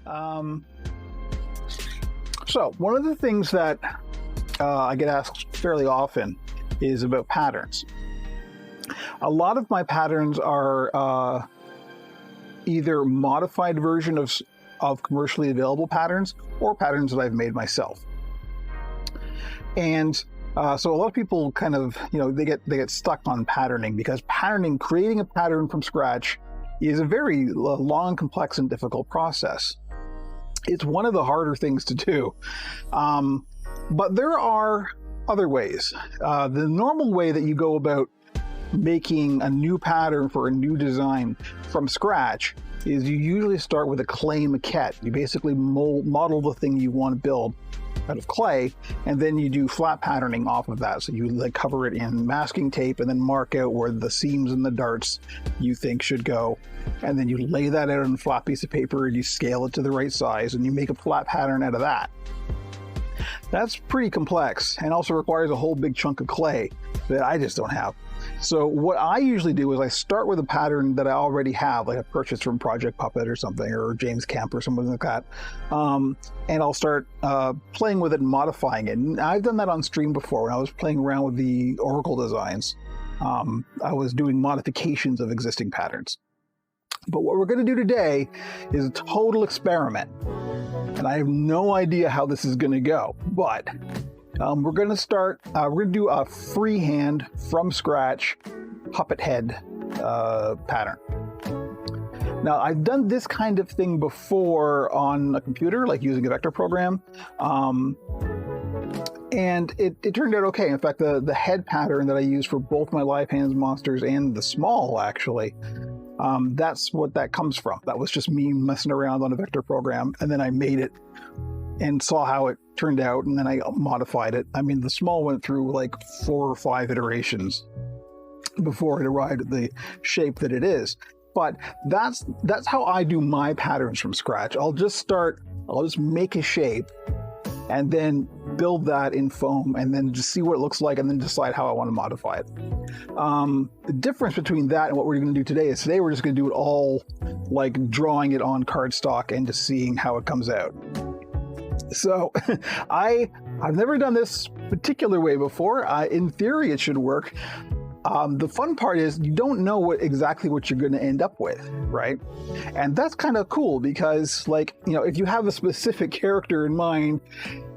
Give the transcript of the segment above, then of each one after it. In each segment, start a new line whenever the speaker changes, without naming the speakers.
Um, so one of the things that I get asked fairly often is about patterns. A lot of my patterns are either modified version of commercially available patterns or patterns that I've made myself. And so a lot of people kind of, they get stuck on patterning, because creating a pattern from scratch is a very long, complex, and difficult process. It's one of the harder things to do. But there are other ways. The normal way that you go about making a new pattern for a new design from scratch is you usually start with a clay maquette. You basically model the thing you want to build out of clay, and then you do flat patterning off of that. So you cover it in masking tape and then mark out where the seams and the darts you think should go. And then you lay that out on a flat piece of paper and you scale it to the right size and you make a flat pattern out of that. That's pretty complex and also requires a whole big chunk of clay that I just don't have. So what I usually do is I start with a pattern that I already have, like I purchased from Project Puppet or something, or James Camp or something like that. And I'll start playing with it and modifying it. And I've done that on stream before when I was playing around with the Oracle designs. I was doing modifications of existing patterns. But what we're going to do today is a total experiment. And I have no idea how this is going to go, but we're going to start, we're going to do a freehand from scratch puppet head pattern. Now, I've done this kind of thing before on a computer, like using a vector program. And it turned out okay. In fact, the head pattern that I use for both my live hands monsters and the small, actually, that's what that comes from. That was just me messing around on a vector program, and then I made it and saw how it turned out, and then I modified it. I mean, the small went through like 4 or 5 iterations before it arrived at the shape that it is. But that's how I do my patterns from scratch. I'll just make a shape and then build that in foam and then just see what it looks like and then decide how I want to modify it. The difference between that and what we're going to do today is we're just going to do it all like drawing it on cardstock and just seeing how it comes out. So I've never done this particular way before. In theory, it should work. The fun part is you don't know exactly what you're going to end up with, right? And that's kind of cool because, like, if you have a specific character in mind,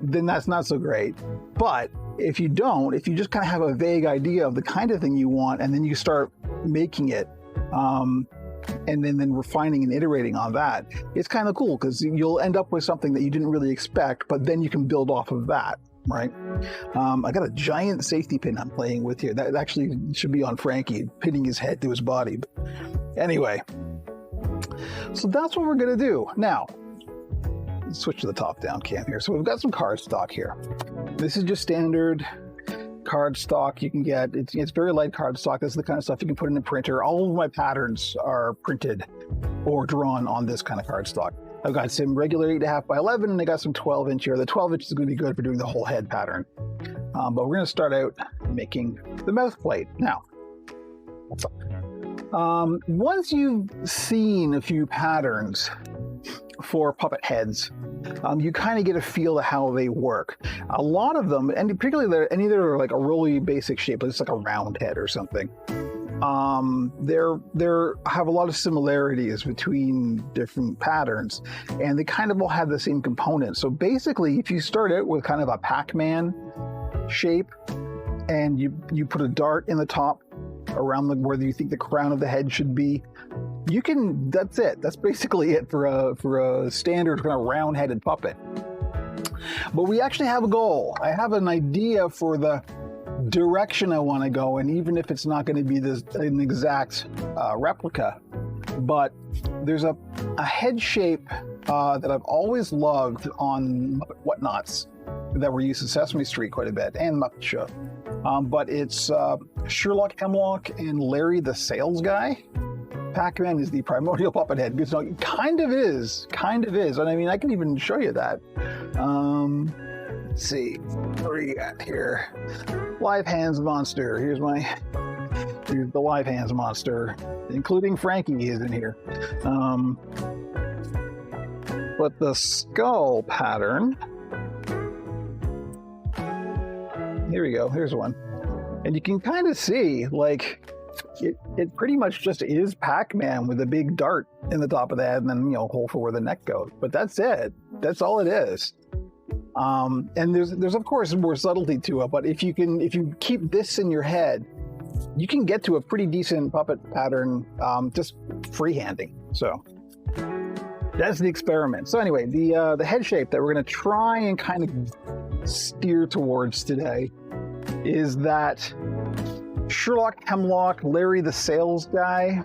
then that's not so great. But if you just kind of have a vague idea of the kind of thing you want, and then you start making it, and then refining and iterating on that, it's kind of cool because you'll end up with something that you didn't really expect, but then you can build off of that. Right. I got a giant safety pin I'm playing with here. That actually should be on Frankie, pinning his head to his body. But anyway, so that's what we're going to do. Now, let's switch to the top-down cam here. So we've got some cardstock here. This is just standard cardstock you can get. It's very light cardstock. This is the kind of stuff you can put in a printer. All of my patterns are printed or drawn on this kind of cardstock. I've got some regular 8.5 by 11, and I got some 12-inch here. The 12-inch is going to be good for doing the whole head pattern. But we're going to start out making the mouth plate. Now, once you've seen a few patterns for puppet heads, you kind of get a feel of how they work. A lot of them, and particularly any that are like a really basic shape, it's like a round head or something. There have a lot of similarities between different patterns, and they kind of all have the same components. So basically, if you start out with kind of a Pac-Man shape, and you put a dart in the top around where you think the crown of the head should be, that's it. That's basically it for a standard kind of round-headed puppet. But we actually have a goal. I have an idea for the direction I want to go, and even if it's not going to be an exact replica, but there's a head shape that I've always loved on Muppet Whatnots that were used in Sesame Street quite a bit, and Muppet Show. But it's Sherlock Hemlock and Larry the Sales Guy. Pac-Man is the primordial puppet head. Because it kind of is. And I mean, I can even show you that. Let's see, what do we got here? Live Hands Monster. Here's the Live Hands Monster, including Frankie is in here. But the skull pattern, here we go, here's one. And you can kind of see, like, it pretty much just is Pac-Man with a big dart in the top of the head and then, you know, hole for where the neck goes. But that's it. That's all it is. And there's of course more subtlety to it, but if you keep this in your head, you can get to a pretty decent puppet pattern just freehanding. So that's the experiment. So anyway, the head shape that we're going to try and kind of steer towards today is that Sherlock Hemlock, Larry the Sales Guy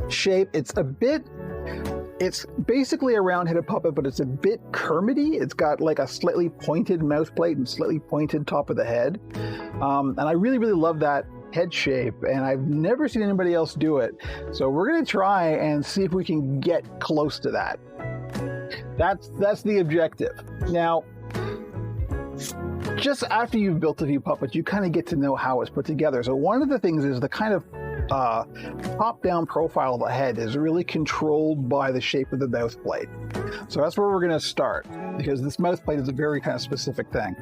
shape. It's basically a round-headed puppet, but it's a bit Kermity. It's got like a slightly pointed mouth plate and slightly pointed top of the head. And I really, really love that head shape, and I've never seen anybody else do it. So we're going to try and see if we can get close to that. That's the objective. Now, just after you've built a few puppets, you kind of get to know how it's put together. So one of the things is the kind of top-down profile of the head is really controlled by the shape of the mouth plate. So that's where we're going to start, because this mouth plate is a very kind of specific thing.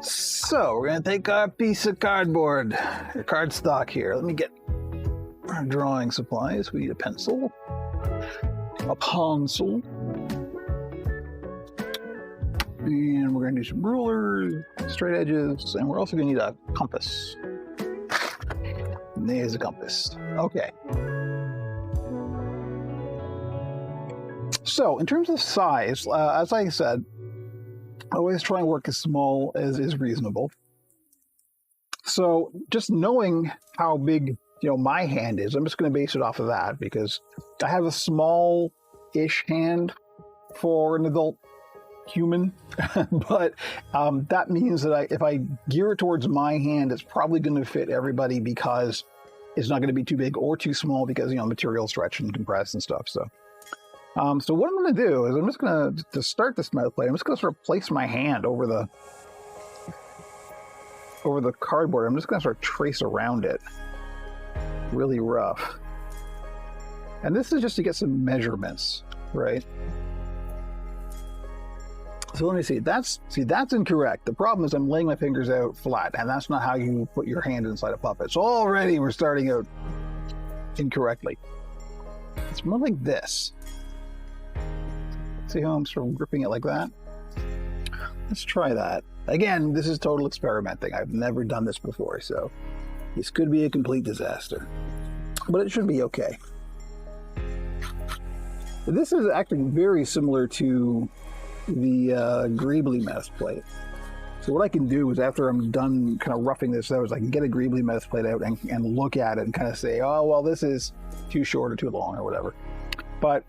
So we're going to take a piece of cardboard, cardstock here. Let me get our drawing supplies. We need a pencil, a pencil, and we're going to do some rulers, straight edges, and we're also going to need a compass. And there's a compass. Okay. So in terms of size, as I said, I always try and work as small as is reasonable. So just knowing how big, you know, my hand is, I'm just going to base it off of that, because I have a small-ish hand for an adult human, but that means that if I gear it towards my hand, it's probably going to fit everybody, because it's not going to be too big or too small, because, you know, material stretch and compress and stuff. So so what I'm going to do is I'm just going to start this mouth plate, I'm just going to sort of place my hand over the cardboard. I'm just going to sort of trace around it really rough. And this is just to get some measurements, right? So let me see. That's incorrect. The problem is I'm laying my fingers out flat, and that's not how you put your hand inside a puppet. So already we're starting out incorrectly. It's more like this. See how I'm sort of gripping it like that? Let's try that. Again, this is total experimenting. I've never done this before, so this could be a complete disaster. But it should be okay. This is actually very similar to the Greebly mouth plate. So what I can do is, after I'm done kind of roughing this out, is I can get a Greebly mouth plate out and look at it and kind of say, oh, well, this is too short or too long or whatever. But,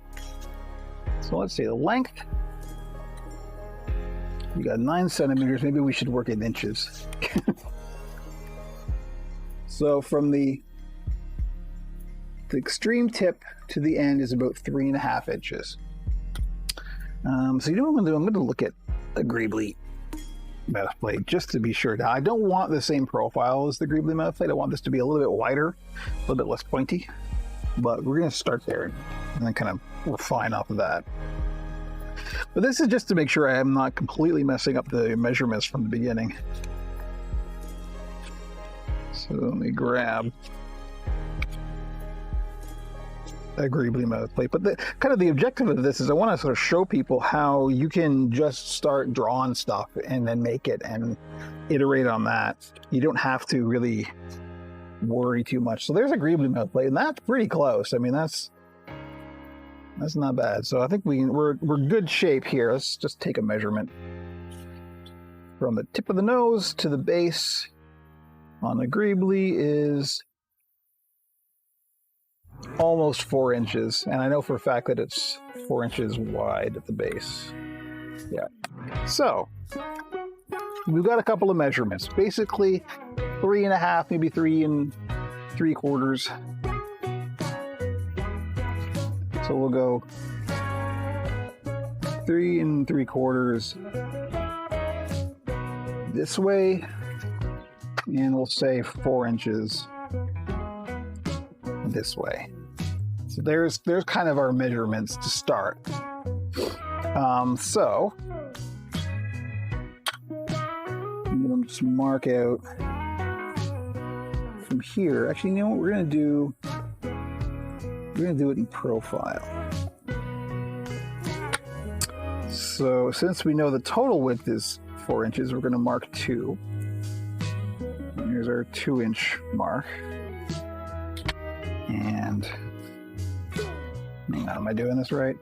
so let's see, the length, we got 9 centimeters. Maybe we should work in inches. So from the extreme tip to the end is about 3.5 inches. So you know what I'm going to do? I'm going to look at a Greebly mouth plate just to be sure. Now, I don't want the same profile as the Greebly mouth plate. I want this to be a little bit wider, a little bit less pointy. But we're going to start there and then kind of refine off of that. But this is just to make sure I am not completely messing up the measurements from the beginning. So let me grab a Greebly mouth plate. But the objective of this is I want to sort of show people how you can just start drawing stuff and then make it and iterate on that. You don't have to really worry too much. So there's a Greebly mouth plate, and that's pretty close. I mean, that's not bad. So I think we're good shape here. Let's just take a measurement from the tip of the nose to the base on the Greebly is almost 4 inches, and I know for a fact that it's 4 inches wide at the base. Yeah. So we've got a couple of measurements. Basically 3.5, maybe 3 3/4. So we'll go 3 3/4 this way, and we'll say 4 inches this way. So there's kind of our measurements to start. So I'm going to just mark out from here. Actually, you know what we're going to do? We're going to do it in profile. So since we know the total width is 4 inches, we're going to mark 2. And here's our 2-inch mark. And hang on, am I doing this right?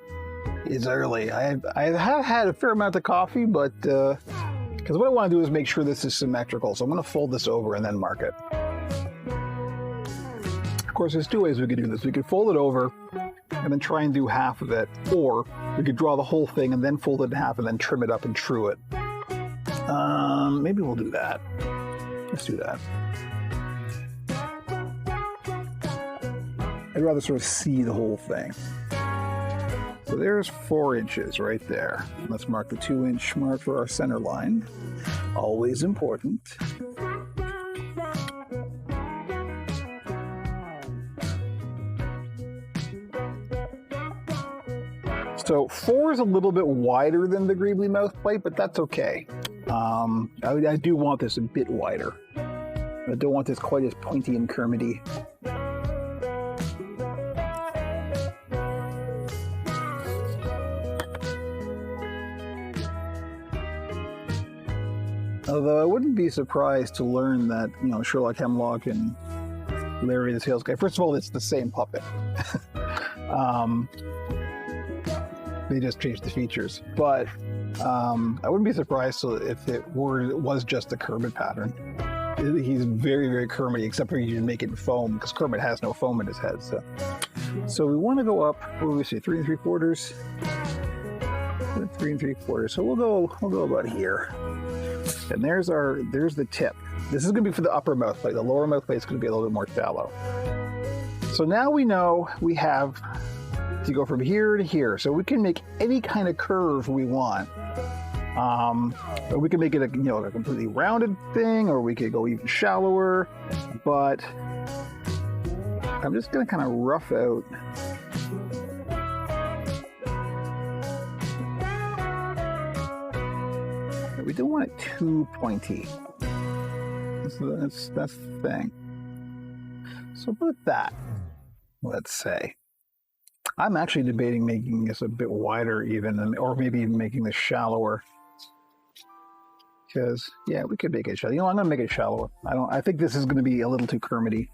It's early. I have had a fair amount of coffee, but because what I want to do is make sure this is symmetrical. So I'm going to fold this over and then mark it. Of course, there's 2 ways we could do this. We could fold it over and then try and do half of it, or we could draw the whole thing and then fold it in half and then trim it up and true it. Maybe we'll do that. Let's do that. I'd rather sort of see the whole thing. So there's 4 inches right there. Let's mark the 2-inch mark for our center line. Always important. So 4 is a little bit wider than the greebly mouth plate, but that's okay. I do want this a bit wider. I don't want this quite as pointy and kermity. Although I wouldn't be surprised to learn that, you know, Sherlock Hemlock and Larry the Sales Guy, first of all, it's the same puppet. They just changed the features. But I wouldn't be surprised if it was just a Kermit pattern. He's very, very Kermity, except for you make it in foam, because Kermit has no foam in his head. So we want to go up, what do we say, 3 3/4? 3 3/4. So we'll go about here. And there's the tip. This is going to be for the upper mouth plate. The lower mouth plate is going to be a little bit more shallow. So now we know we have to go from here to here. So we can make any kind of curve we want. Or we can make it a completely rounded thing, or we could go even shallower. But I'm just going to kind of rough out. We don't want it too pointy. So that's the thing. So about that, let's say. I'm actually debating making this a bit wider even, or maybe even making this shallower. Because, yeah, we could make it shallow. You know, I'm going to make it shallower. I think this is going to be a little too Kermity.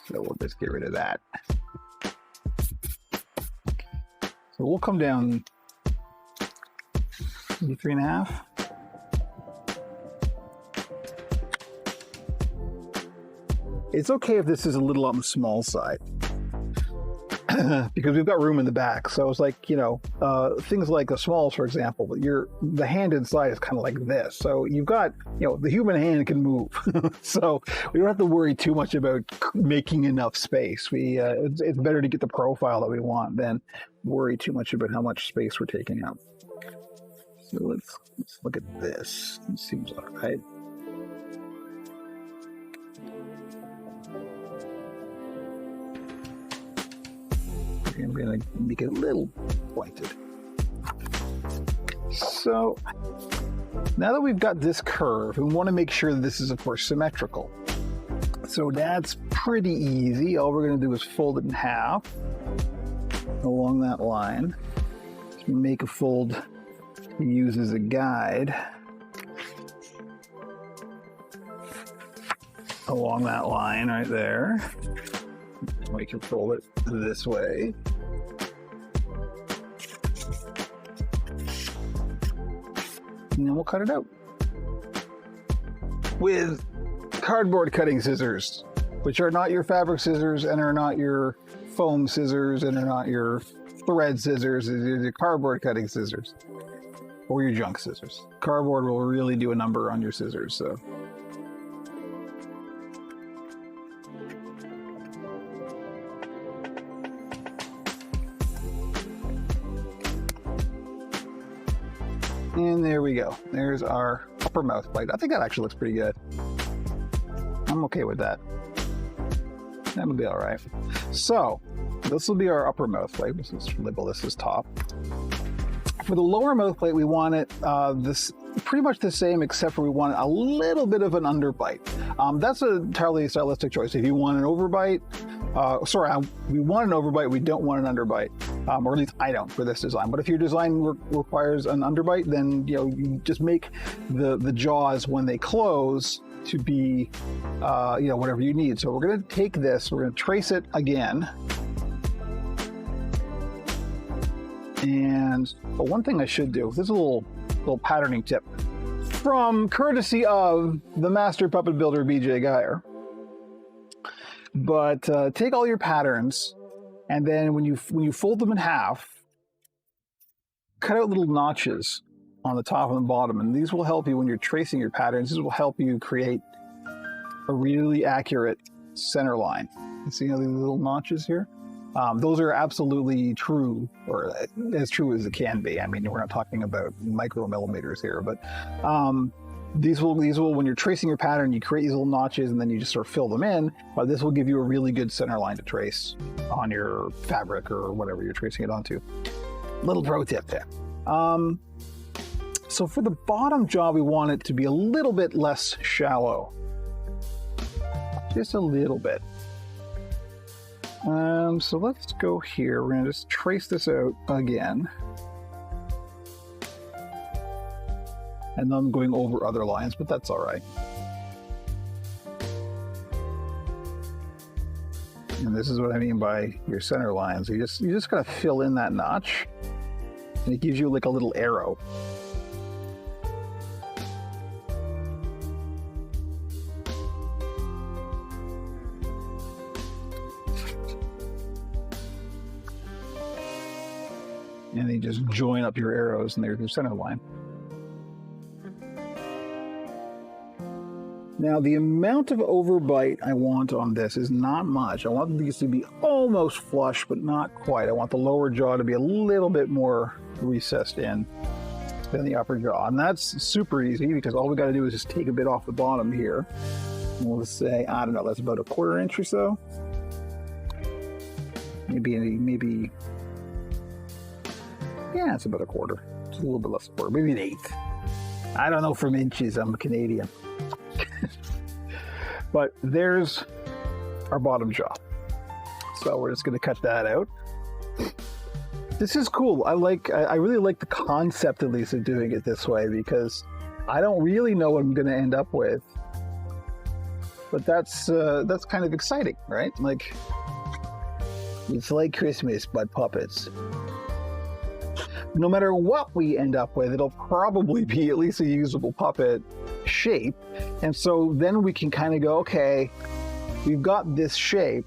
So we'll just get rid of that. So we'll come down maybe 3.5. It's okay if this is a little on the small side. Because we've got room in the back. So it's like, things like the smalls, for example, the hand inside is kind of like this. So you've got, the human hand can move. So we don't have to worry too much about making enough space. It's better to get the profile that we want than worry too much about how much space we're taking up. So let's look at this. It seems all right. I'm going to make it a little pointed. So now that we've got this curve, we want to make sure that this is, of course, symmetrical. So that's pretty easy. All we're going to do is fold it in half along that line. So make a fold to use as a guide along that line right there. We can fold it this way. And then we'll cut it out with cardboard cutting scissors, which are not your fabric scissors and are not your foam scissors and are not your thread scissors. They're your cardboard cutting scissors or your junk scissors. Cardboard will really do a number on your scissors. So. And there we go. There's our upper mouth plate. I think that actually looks pretty good. I'm okay with that. That'll be all right. So this will be our upper mouth plate. Let's label this as top. For the lower mouth plate, we want it this pretty much the same, except for we want a little bit of an underbite. That's an entirely stylistic choice. If you want an overbite, we want an overbite, we don't want an underbite, or at least I don't for this design. But if your design requires an underbite, then you just make the jaws when they close to be whatever you need. So we're going to take this, we're going to trace it again. But one thing I should do, this is a little patterning tip from courtesy of the master puppet builder BJ Geyer. But take all your patterns, and then when you fold them in half, cut out little notches on the top and the bottom, and these will help you when you're tracing your patterns. This will help you create a really accurate center line. You see how these little notches here? Those are absolutely true, or as true as it can be. I mean, we're not talking about micromillimeters here, but these will, when you're tracing your pattern, you create these little notches and then you just sort of fill them in. But this will give you a really good center line to trace on your fabric or whatever you're tracing it onto. Little pro tip there. So for the bottom jaw, we want it to be a little bit less shallow. Just a little bit. So let's go here. We're going to just trace this out again. And then I'm going over other lines, but that's all right. And this is what I mean by your center lines. You just got to fill in that notch, and it gives you like a little arrow. And then you just join up your arrows, and there's your center line. Now, the amount of overbite I want on this is not much. I want these to be almost flush, but not quite. I want the lower jaw to be a little bit more recessed in than the upper jaw. And that's super easy because all we got to do is just take a bit off the bottom here. And we'll say, I don't know, that's about a 1/4 inch or so. Maybe, yeah, it's about a 1/4. It's a little bit less than a 1/4, maybe an 1/8. I don't know from inches, I'm a Canadian. But there's our bottom jaw. So we're just going to cut that out. This is cool. I really like the concept, at least, of doing it this way, because I don't really know what I'm going to end up with. But that's kind of exciting, right? Like, it's like Christmas, but puppets. No matter what we end up with, it'll probably be at least a usable puppet shape. And so then we can kind of go, okay, we've got this shape.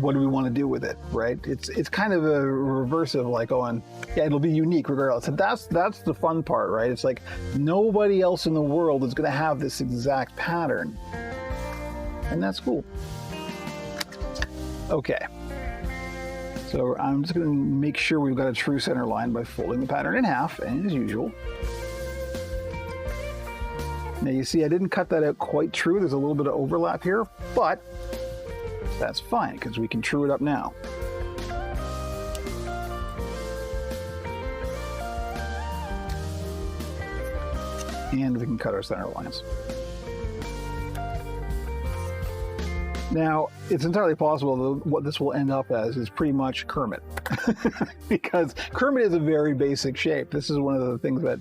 What do we want to do with it, right? It's kind of a reverse of like going, yeah, it'll be unique regardless. And that's the fun part, right? It's like nobody else in the world is going to have this exact pattern. And that's cool. Okay. So I'm just going to make sure we've got a true center line by folding the pattern in half, and as usual. Now you see I didn't cut that out quite true. There's a little bit of overlap here, but that's fine because we can true it up now. And we can cut our center lines. Now, it's entirely possible that what this will end up as is pretty much Kermit. Because Kermit is a very basic shape. This is one of the things that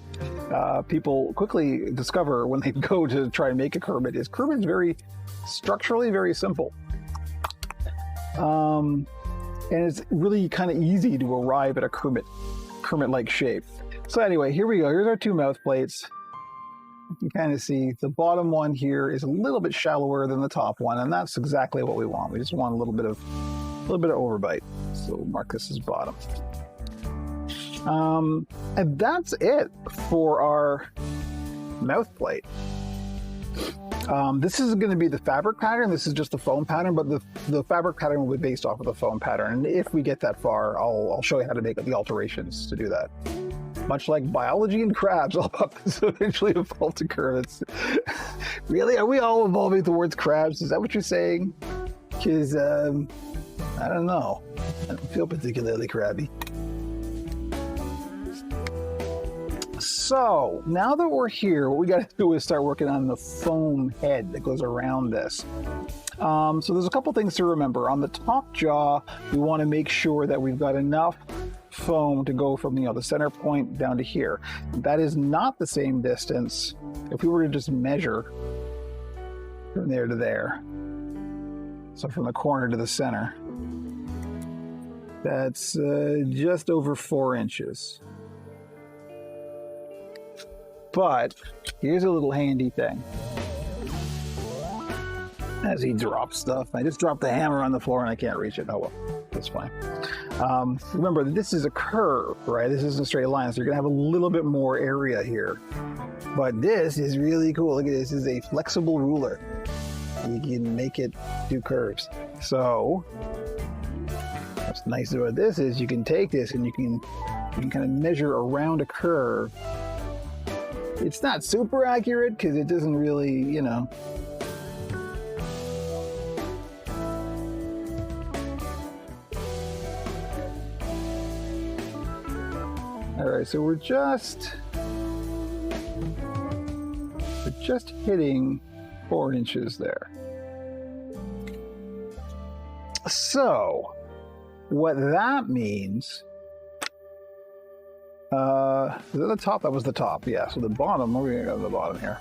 people quickly discover when they go to try and make a Kermit, is Kermit's very structurally very simple. And it's really kind of easy to arrive at a Kermit-like shape. So anyway, here we go. Here's our two mouth plates. You can kind of see the bottom one here is a little bit shallower than the top one, and that's exactly what we want. We just want a little bit of overbite. So we'll mark this as bottom. And that's it for our mouth plate. This is going to be the fabric pattern. This is just the foam pattern, but the fabric pattern will be based off of the foam pattern. And if we get that far, I'll show you how to make the alterations to do that. Much like biology and crabs, all puppets eventually evolve to Kermits. Really? Are we all evolving towards crabs? Is that what you're saying? because I don't know. I don't feel particularly crabby. So now that we're here, what we got to do is start working on the foam head that goes around this. So there's a couple things to remember. On the top jaw, we want to make sure that we've got enough foam to go from the center point down to here. That is not the same distance if we were to just measure from there to there. So from the corner to the center. That's just over 4 inches. But here's a little handy thing. As he drops stuff, I just dropped the hammer on the floor and I can't reach it. Oh well, that's fine. Remember, this is a curve, right? This isn't a straight line, so you're gonna have a little bit more area here. But this is really cool. Look at this. This is a flexible ruler. You can make it do curves. So what's nice about this is you can take this and you can kind of measure around a curve. It's not super accurate because it doesn't really, you know. All right, so we're just hitting 4 inches there. So what that means, is that the top? That was the top, yeah. So the bottom, we're gonna go to the bottom here.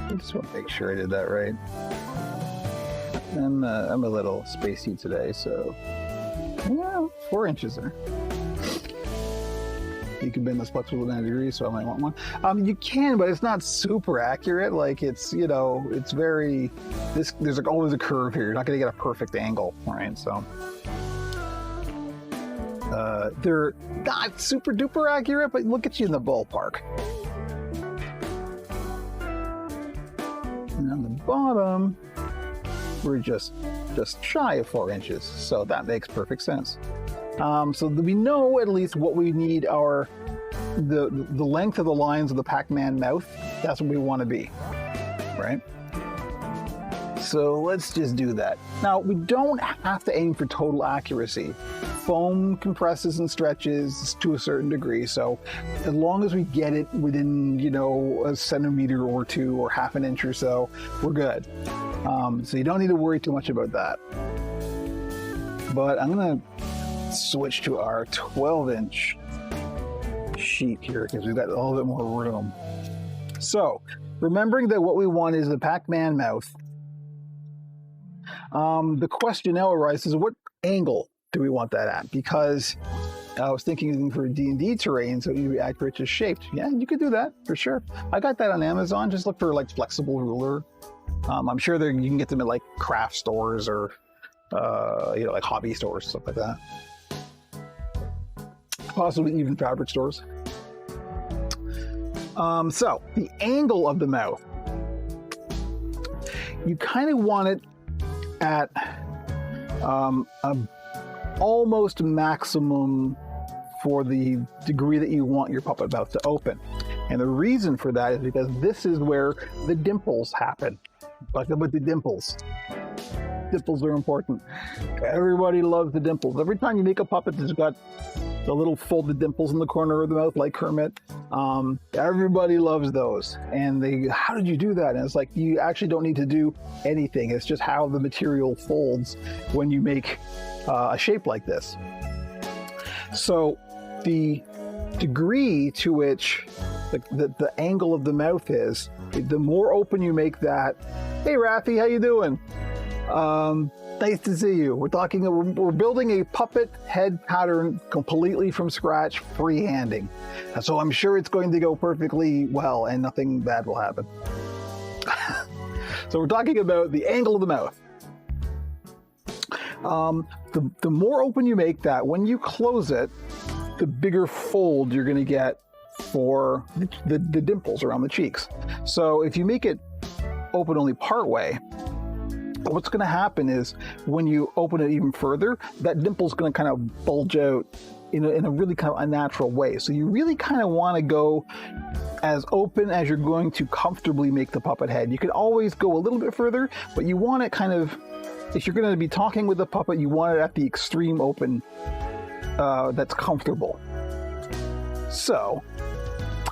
I just want to make sure I did that right. I'm a little spacey today, so yeah, 4 inches there. You can bend this flexible 90 degrees, so I might want one. You can, but it's not super accurate. Like it's, you know, it's very, there's like always a curve here. You're not going to get a perfect angle, right? So they're not super duper accurate, but look at you in the ballpark. And on the bottom, we're just shy of 4 inches, so that makes perfect sense. So we know at least what we need are the length of the lines of the Pac-Man mouth. That's what we want to be, right? So let's just do that. Now, we don't have to aim for total accuracy. Foam compresses and stretches to a certain degree, so as long as we get it within, you know, a centimeter or two or half an inch or so, we're good. So you don't need to worry too much about that. But I'm gonna switch to our 12-inch sheet here because we've got a little bit more room. So remembering that what we want is the Pac-Man mouth, the question now arises, what angle do we want that at? Because I was thinking for D&D terrain, so it would be accurate to shaped. Yeah, you could do that for sure. I got that on Amazon. Just look for like flexible ruler. I'm sure you can get them at like craft stores or you know, like hobby stores, stuff like that. Possibly even fabric stores. So the angle of the mouth, you kind of want it at almost maximum for the degree that you want your puppet mouth to open. And the reason for that is because this is where the dimples happen. Talk about the dimples. Dimples are important. Everybody loves the dimples. Every time you make a puppet that's got the little folded dimples in the corner of the mouth, like Kermit, everybody loves those. And how did you do that? And it's like, you actually don't need to do anything. It's just how the material folds when you make a shape like this. So the degree to which the angle of the mouth is, the more open you make that. Hey, Rafi, how you doing? Nice to see you. We're building a puppet head pattern completely from scratch, freehanding. So I'm sure it's going to go perfectly well and nothing bad will happen. So we're talking about the angle of the mouth. The more open you make that, when you close it, the bigger fold you're going to get for the dimples around the cheeks. So if you make it open only part way, what's going to happen is when you open it even further, that dimple's going to kind of bulge out in a really kind of unnatural way. So you really kind of want to go as open as you're going to comfortably make the puppet head. You can always go a little bit further, but you want it kind of, if you're going to be talking with the puppet, you want it at the extreme open that's comfortable. So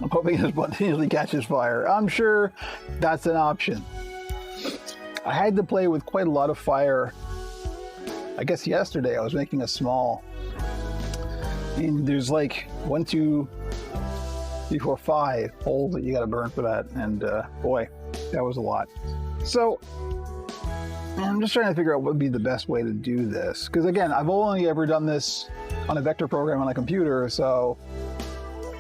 I'm hoping it spontaneously catches fire. I'm sure that's an option. I had to play with quite a lot of fire. I guess yesterday I was making a small, and there's like 1, 2, 3, 4, 5 holes that you got to burn for that, and boy, that was a lot. So I'm just trying to figure out what would be the best way to do this, because again, I've only ever done this on a vector program on a computer, so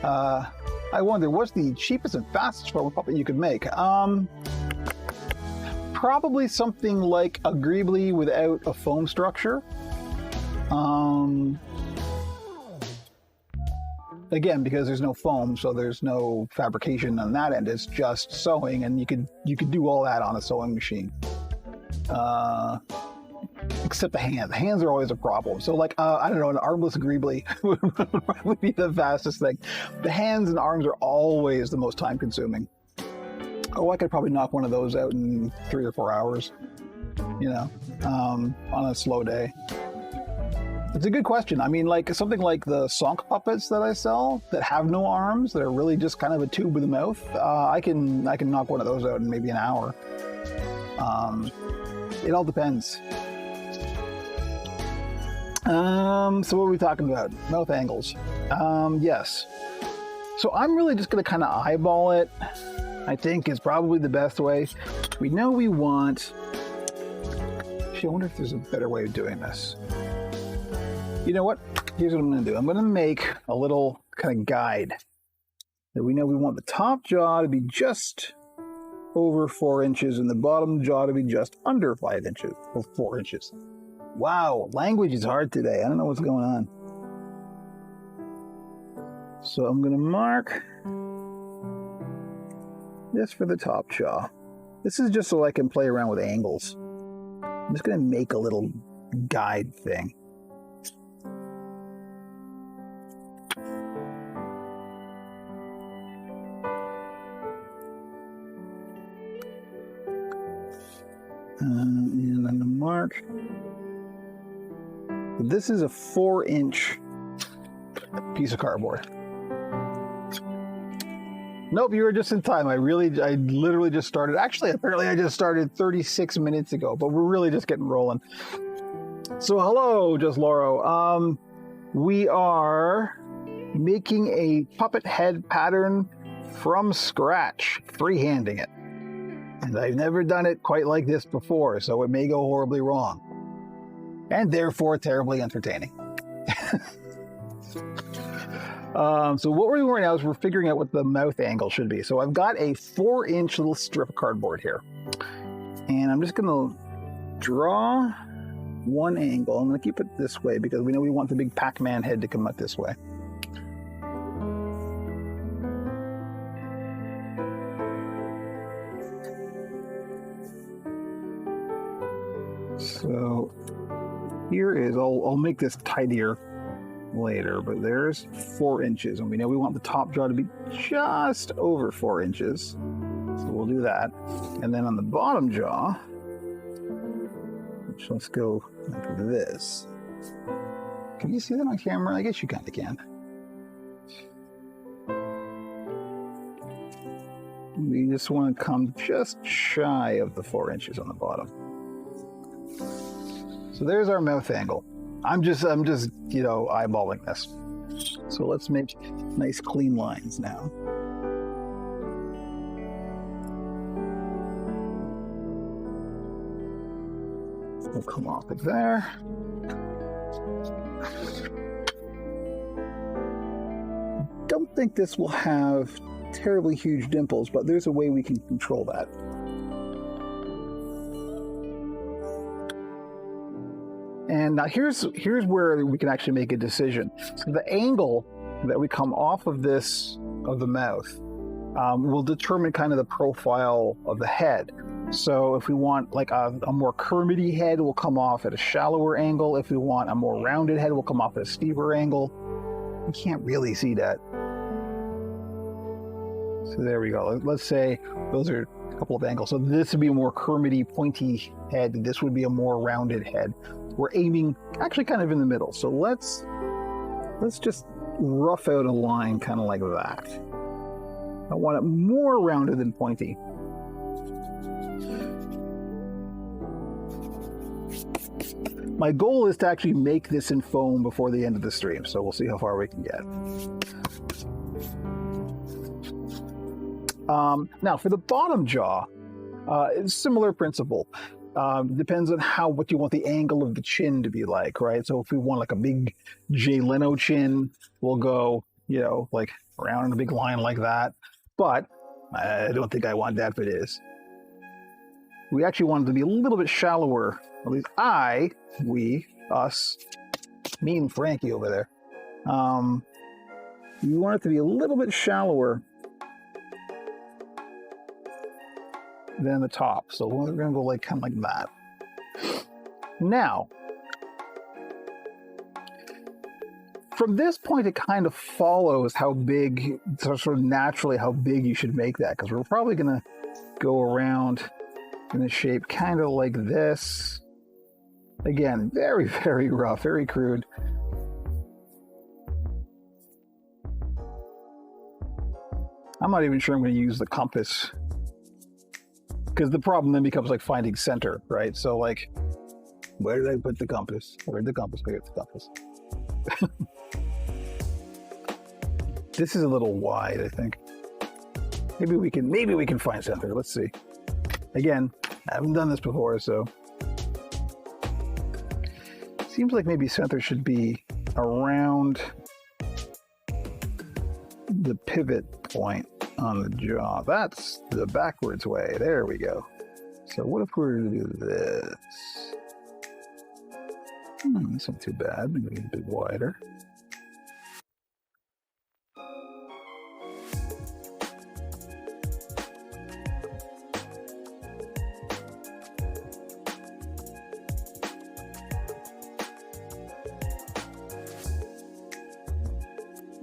I wonder what's the cheapest and fastest form of puppet you could make. Probably something like a Greebly without a foam structure. Again, because there's no foam, so there's no fabrication on that end. It's just sewing, and you could do all that on a sewing machine. Except the hands. The hands are always a problem. So like, I don't know, an armless Greebly would probably be the fastest thing. The hands and arms are always the most time consuming. Oh, I could probably knock one of those out in 3 or 4 hours, on a slow day. It's a good question. I mean, like something like the Sonk puppets that I sell that have no arms, that are really just kind of a tube with a mouth. I can knock one of those out in maybe an hour. It all depends. So what are we talking about? Mouth angles. Yes. So I'm really just going to kind of eyeball it. I think is probably the best way. We know we want... Actually, I wonder if there's a better way of doing this. You know what? Here's what I'm going to do. I'm going to make a little kind of guide. That we know we want the top jaw to be just over 4 inches and the bottom jaw to be just under 5 inches, or 4 inches. Wow, language is hard today. I don't know what's going on. So I'm going to mark this for the top jaw. This is just so I can play around with angles. I'm just going to make a little guide thing. And then the mark. This is a 4-inch piece of cardboard. Nope, you were just in time. I literally just started. Actually, apparently I just started 36 minutes ago, but we're really just getting rolling. So hello, Just Lauro. We are making a puppet head pattern from scratch, freehanding it. And I've never done it quite like this before, so it may go horribly wrong. And therefore terribly entertaining. So what we're doing right now is we're figuring out what the mouth angle should be. So I've got a 4-inch little strip of cardboard here. And I'm just going to draw one angle. I'm going to keep it this way because we know we want the big Pac-Man head to come out this way. So here is, I'll make this tidier later, but there's 4 inches, and we know we want the top jaw to be just over 4 inches, so we'll do that. And then on the bottom jaw, which let's go like this. Can you see that on camera? I guess you kind of can. We just want to come just shy of the 4 inches on the bottom. So there's our mouth angle. I'm just eyeballing this. So let's make nice clean lines now. We'll come off of there. Don't think this will have terribly huge dimples, but there's a way we can control that. And now here's where we can actually make a decision. So the angle that we come off of this, of the mouth, will determine kind of the profile of the head. So if we want like a more Kermity head, we'll come off at a shallower angle. If we want a more rounded head, we'll come off at a steeper angle. You can't really see that. So there we go. Let's say those are a couple of angles. So this would be a more Kermity, pointy head. This would be a more rounded head. We're aiming actually kind of in the middle. So let's just rough out a line kind of like that. I want it more rounded than pointy. My goal is to actually make this in foam before the end of the stream, so we'll see how far we can get. Now, for the bottom jaw, it's similar principle. Depends on what you want the angle of the chin to be like, right? So if we want like a big Jay Leno chin, we'll go, like around in a big line like that. But I don't think I want that for this. We actually want it to be a little bit shallower. At least us, me and Frankie over there. We want it to be a little bit shallower than the top. So we're going to go like kind of like that. Now, from this point, it kind of follows how big, sort of naturally how big you should make that, because we're probably going to go around in a shape kind of like this. Again, very, very rough, very crude. I'm not even sure I'm going to use the compass, because the problem then becomes like finding center, right? So like, where did I put the compass? Where'd the compass go? Here's the compass. This is a little wide, I think. Maybe we can find center. Let's see. Again, I haven't done this before, so seems like maybe center should be around the pivot point on the jaw. That's the backwards way. There we go. So what if we were to do this? That's not too bad. Maybe a bit wider.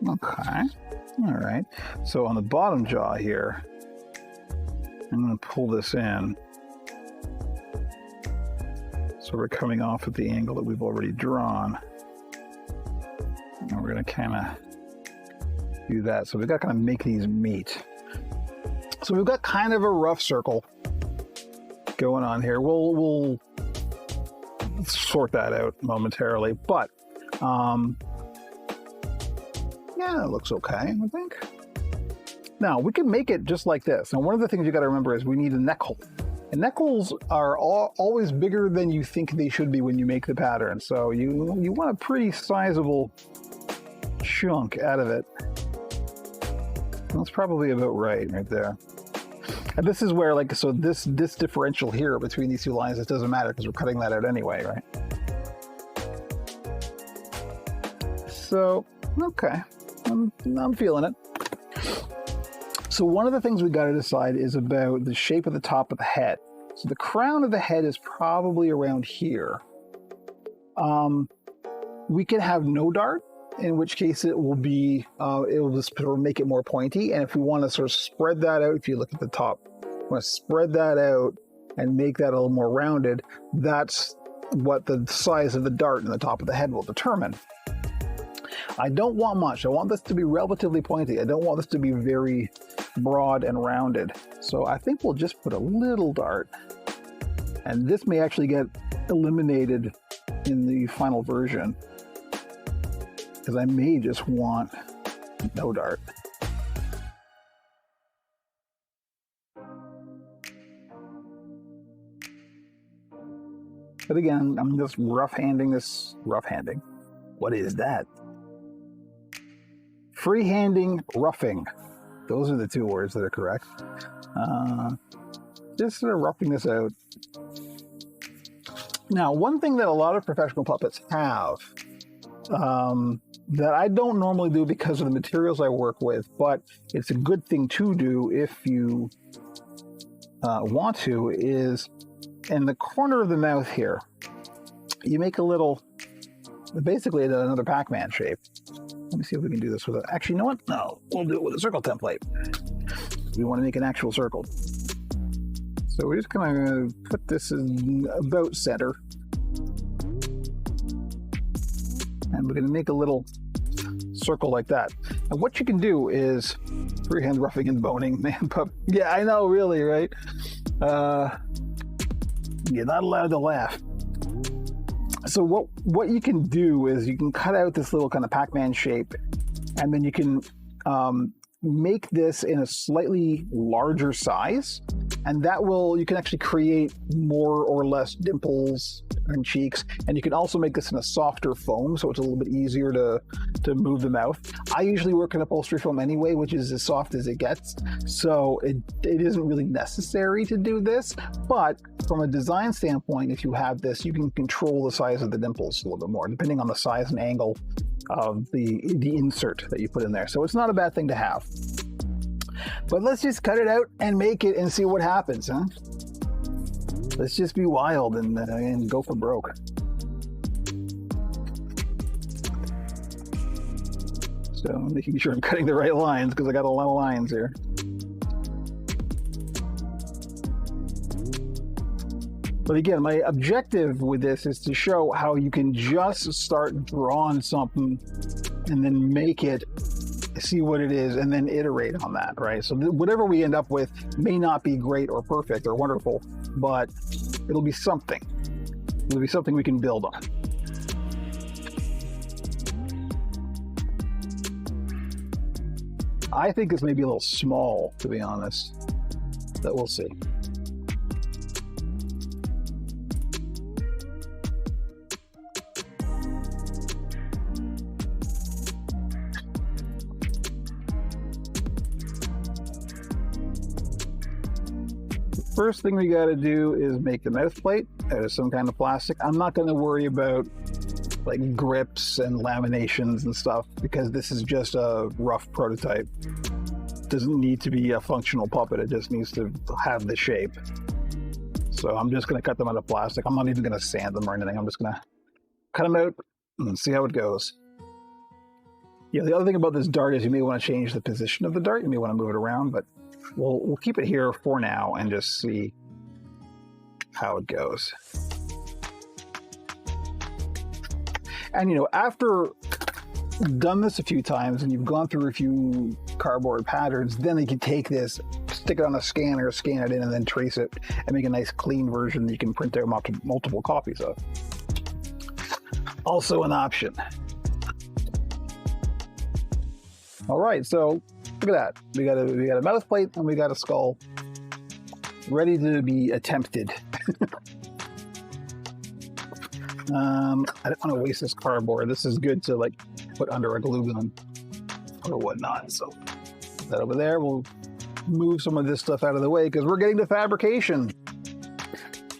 Okay. All right. So on the bottom jaw here, I'm going to pull this in. So we're coming off at the angle that we've already drawn. And we're going to kind of do that. So we've got to kind of make these meet. So we've got kind of a rough circle going on here. We'll sort that out momentarily. But yeah, it looks okay, I think. Now, we can make it just like this. Now, one of the things you got to remember is we need a neck hole. And neck holes are always bigger than you think they should be when you make the pattern. So you want a pretty sizable chunk out of it. That's probably about right there. And this is where, like, so this differential here between these two lines, it doesn't matter because we're cutting that out anyway, right? So, okay. I'm feeling it. So one of the things we got to decide is about the shape of the top of the head. So the crown of the head is probably around here. We can have no dart, in which case it will be, it will just sort of make it more pointy. And if we want to sort of spread that out, if you look at the top, we want to spread that out and make that a little more rounded. That's what the size of the dart in the top of the head will determine. I don't want much. I want this to be relatively pointy. I don't want this to be very broad and rounded. So I think we'll just put a little dart. And this may actually get eliminated in the final version, because I may just want no dart. But again, I'm just roughhanding this. Roughhanding. What is that? Freehanding, roughing. Those are the two words that are correct. Just sort of roughing this out. Now, one thing that a lot of professional puppets have that I don't normally do because of the materials I work with, but it's a good thing to do if you want to, is in the corner of the mouth here, you make a little, basically another Pac-Man shape. Let me see if we can do this with it. Actually, you know what? No, we'll do it with a circle template. We want to make an actual circle. So we're just going to put this in about center. And we're going to make a little circle like that. And what you can do is freehand roughing and boning, man. Yeah, I know, really, right? You're not allowed to laugh. So what you can do is you can cut out this little kind of Pac-Man shape, and then you can make this in a slightly larger size, and that will, you can actually create more or less dimples and cheeks, and you can also make this in a softer foam, so it's a little bit easier to move the mouth. I usually work in upholstery foam anyway, which is as soft as it gets, so it isn't really necessary to do this, but from a design standpoint, if you have this, you can control the size of the dimples a little bit more, depending on the size and angle of the insert that you put in there. So it's not a bad thing to have. But let's just cut it out and make it and see what happens, huh? Let's just be wild and go for broke. So I'm making sure I'm cutting the right lines because I got a lot of lines here. But again, my objective with this is to show how you can just start drawing something and then make it, see what it is, and then iterate on that, right? So whatever we end up with may not be great or perfect or wonderful, but it'll be something. It'll be something we can build on. I think this may be a little small, to be honest, but we'll see. First thing we got to do is make the mouth plate out of some kind of plastic. I'm not going to worry about like grips and laminations and stuff because this is just a rough prototype. It doesn't need to be a functional puppet. It just needs to have the shape. So I'm just going to cut them out of plastic. I'm not even going to sand them or anything. I'm just going to cut them out and see how it goes. Yeah, the other thing about this dart is you may want to change the position of the dart. You may want to move it around, but we'll keep it here for now and just see how it goes. And you know, after you've done this a few times and you've gone through a few cardboard patterns, then you can take this, stick it on a scanner, scan it in, and then trace it and make a nice clean version that you can print out multiple copies of. Also an option. All right, so look at that. We got a mouth plate and we got a skull ready to be attempted. I don't want to waste this cardboard. This is good to like put under a glue gun or whatnot. So put that over there. We'll move some of this stuff out of the way because we're getting to fabrication.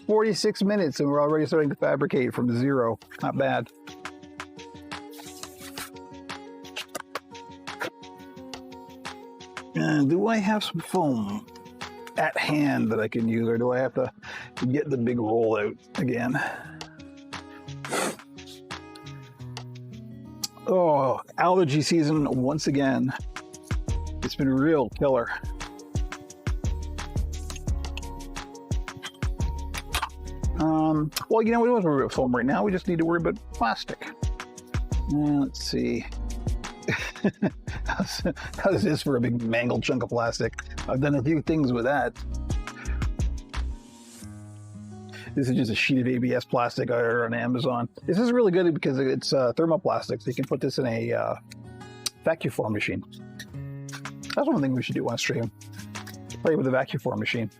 46 minutes and we're already starting to fabricate from zero. Not bad. And do I have some foam at hand that I can use, or do I have to get the big roll out again? Oh, allergy season once again. It's been a real killer. Well, you know, we don't have to worry about foam right now. We just need to worry about plastic. Let's see. How's this for a big mangled chunk of plastic? I've done a few things with that. This is just a sheet of ABS plastic I ordered on Amazon. This is really good because it's thermoplastic, so you can put this in a vacuum form machine. That's one thing we should do on stream. Play with the vacuum form machine.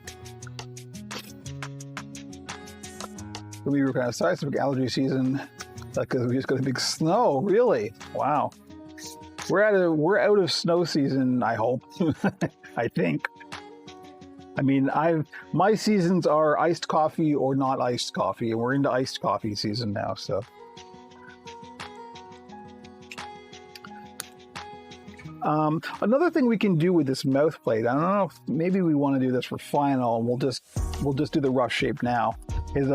We were kind of sorry, for allergy season because we just got a big snow. Really? Wow. We're out of snow season, I hope. I think. I mean, my seasons are iced coffee or not iced coffee, and we're into iced coffee season now, so. Another thing we can do with this mouth plate, I don't know if maybe we want to do this for final, and we'll just do the rough shape now, is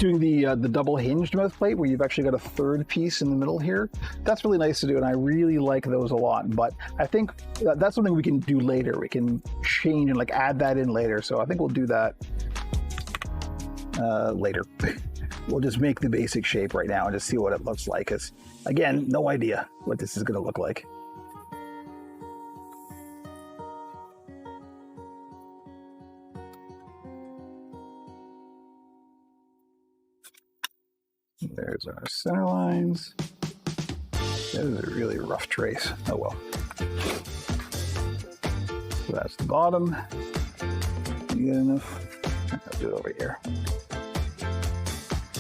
doing the double hinged mouth plate where you've actually got a third piece in the middle here. That's really nice to do, and I really like those a lot. But I think that's something we can do later. We can change and like add that in later. So I think we'll do that later. We'll just make the basic shape right now and just see what it looks like. Because again, no idea what this is going to look like. There's our center lines. That is a really rough trace. Oh well. So that's the bottom. You got enough? I'll do it over here.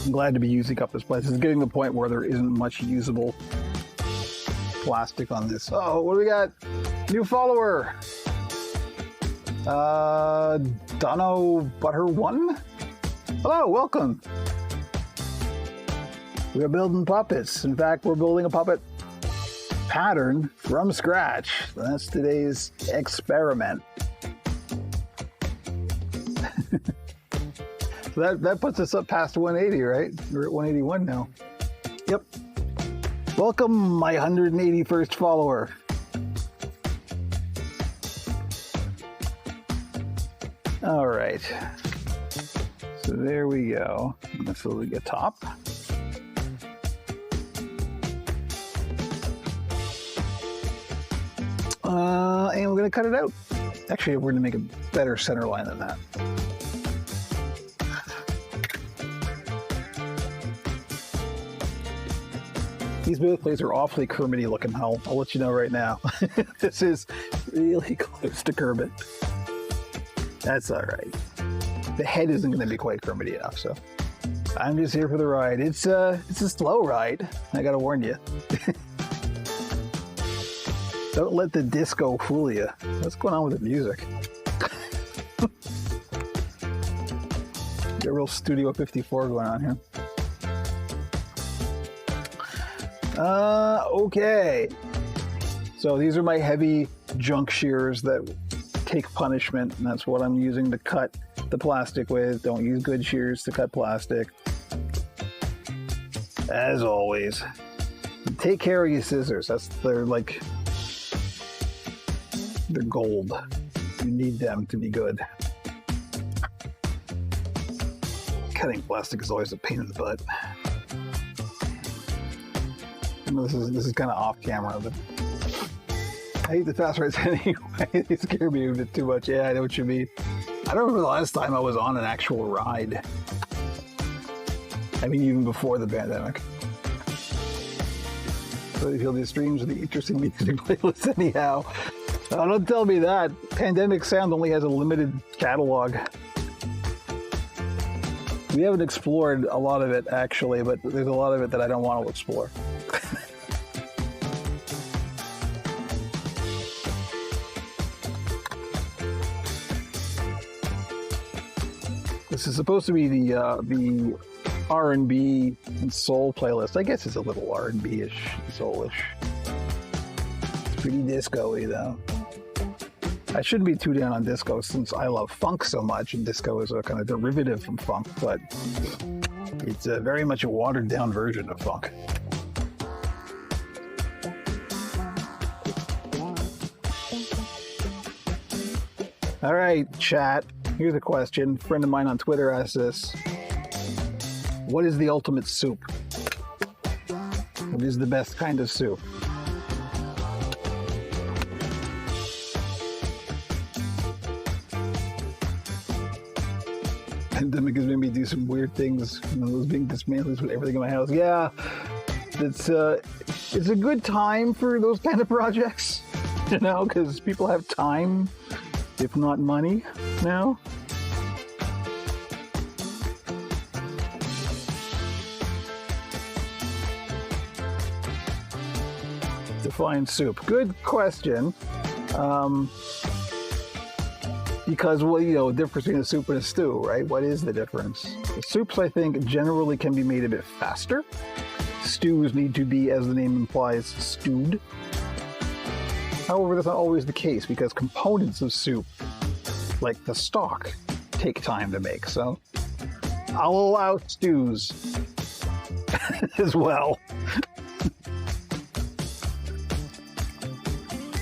I'm glad to be using up this place. It's getting to the point where there isn't much usable plastic on this. Oh, what do we got? New follower. Dono Butter 1. Hello, welcome. We're building puppets. In fact, we're building a puppet pattern from scratch. That's today's experiment. So that puts us up past 180, right? We're at 181 now. Yep. Welcome, my 181st follower. All right. So there we go. This will be a top. And we're going to cut it out. Actually, we're going to make a better center line than that. These mouth plates are awfully Kermit-y looking. I'll let you know right now. This is really close to Kermit. That's all right. The head isn't going to be quite Kermit-y enough, so I'm just here for the ride. It's a slow ride. I got to warn you. Don't let the disco fool you. What's going on with the music? Get a real Studio 54 going on here. Okay. So these are my heavy junk shears that take punishment, and that's what I'm using to cut the plastic with. Don't use good shears to cut plastic. As always. Take care of your scissors. They're gold. You need them to be good. Cutting plastic is always a pain in the butt. This is kind of off camera, but I hate the fast rides anyway. They scare me a bit too much. Yeah, I know what you mean. I don't remember the last time I was on an actual ride. I mean, even before the pandemic. So you feel these streams are the interesting music playlists anyhow. Oh, don't tell me that. Pandemic Sound only has a limited catalog. We haven't explored a lot of it, actually, but there's a lot of it that I don't want to explore. This is supposed to be the R&B and soul playlist. I guess it's a little R&B-ish, soulish. It's pretty disco-y, though. I shouldn't be too down on disco since I love funk so much, and disco is a kind of derivative from funk, but it's very much a watered-down version of funk. All right, chat. Here's a question. A friend of mine on Twitter asked this. What is the ultimate soup? What is the best kind of soup? Pandemic has made me do some weird things. I was being dismantled with everything in my house. Yeah, it's a good time for those kind of projects, you know, because people have time, if not money, now. Define soup. Good question. Because, well, you know, the difference between a soup and a stew, right? What is the difference? The soups, I think, generally can be made a bit faster. Stews need to be, as the name implies, stewed. However, that's not always the case because components of soup, like the stock, take time to make. So I'll allow stews as well.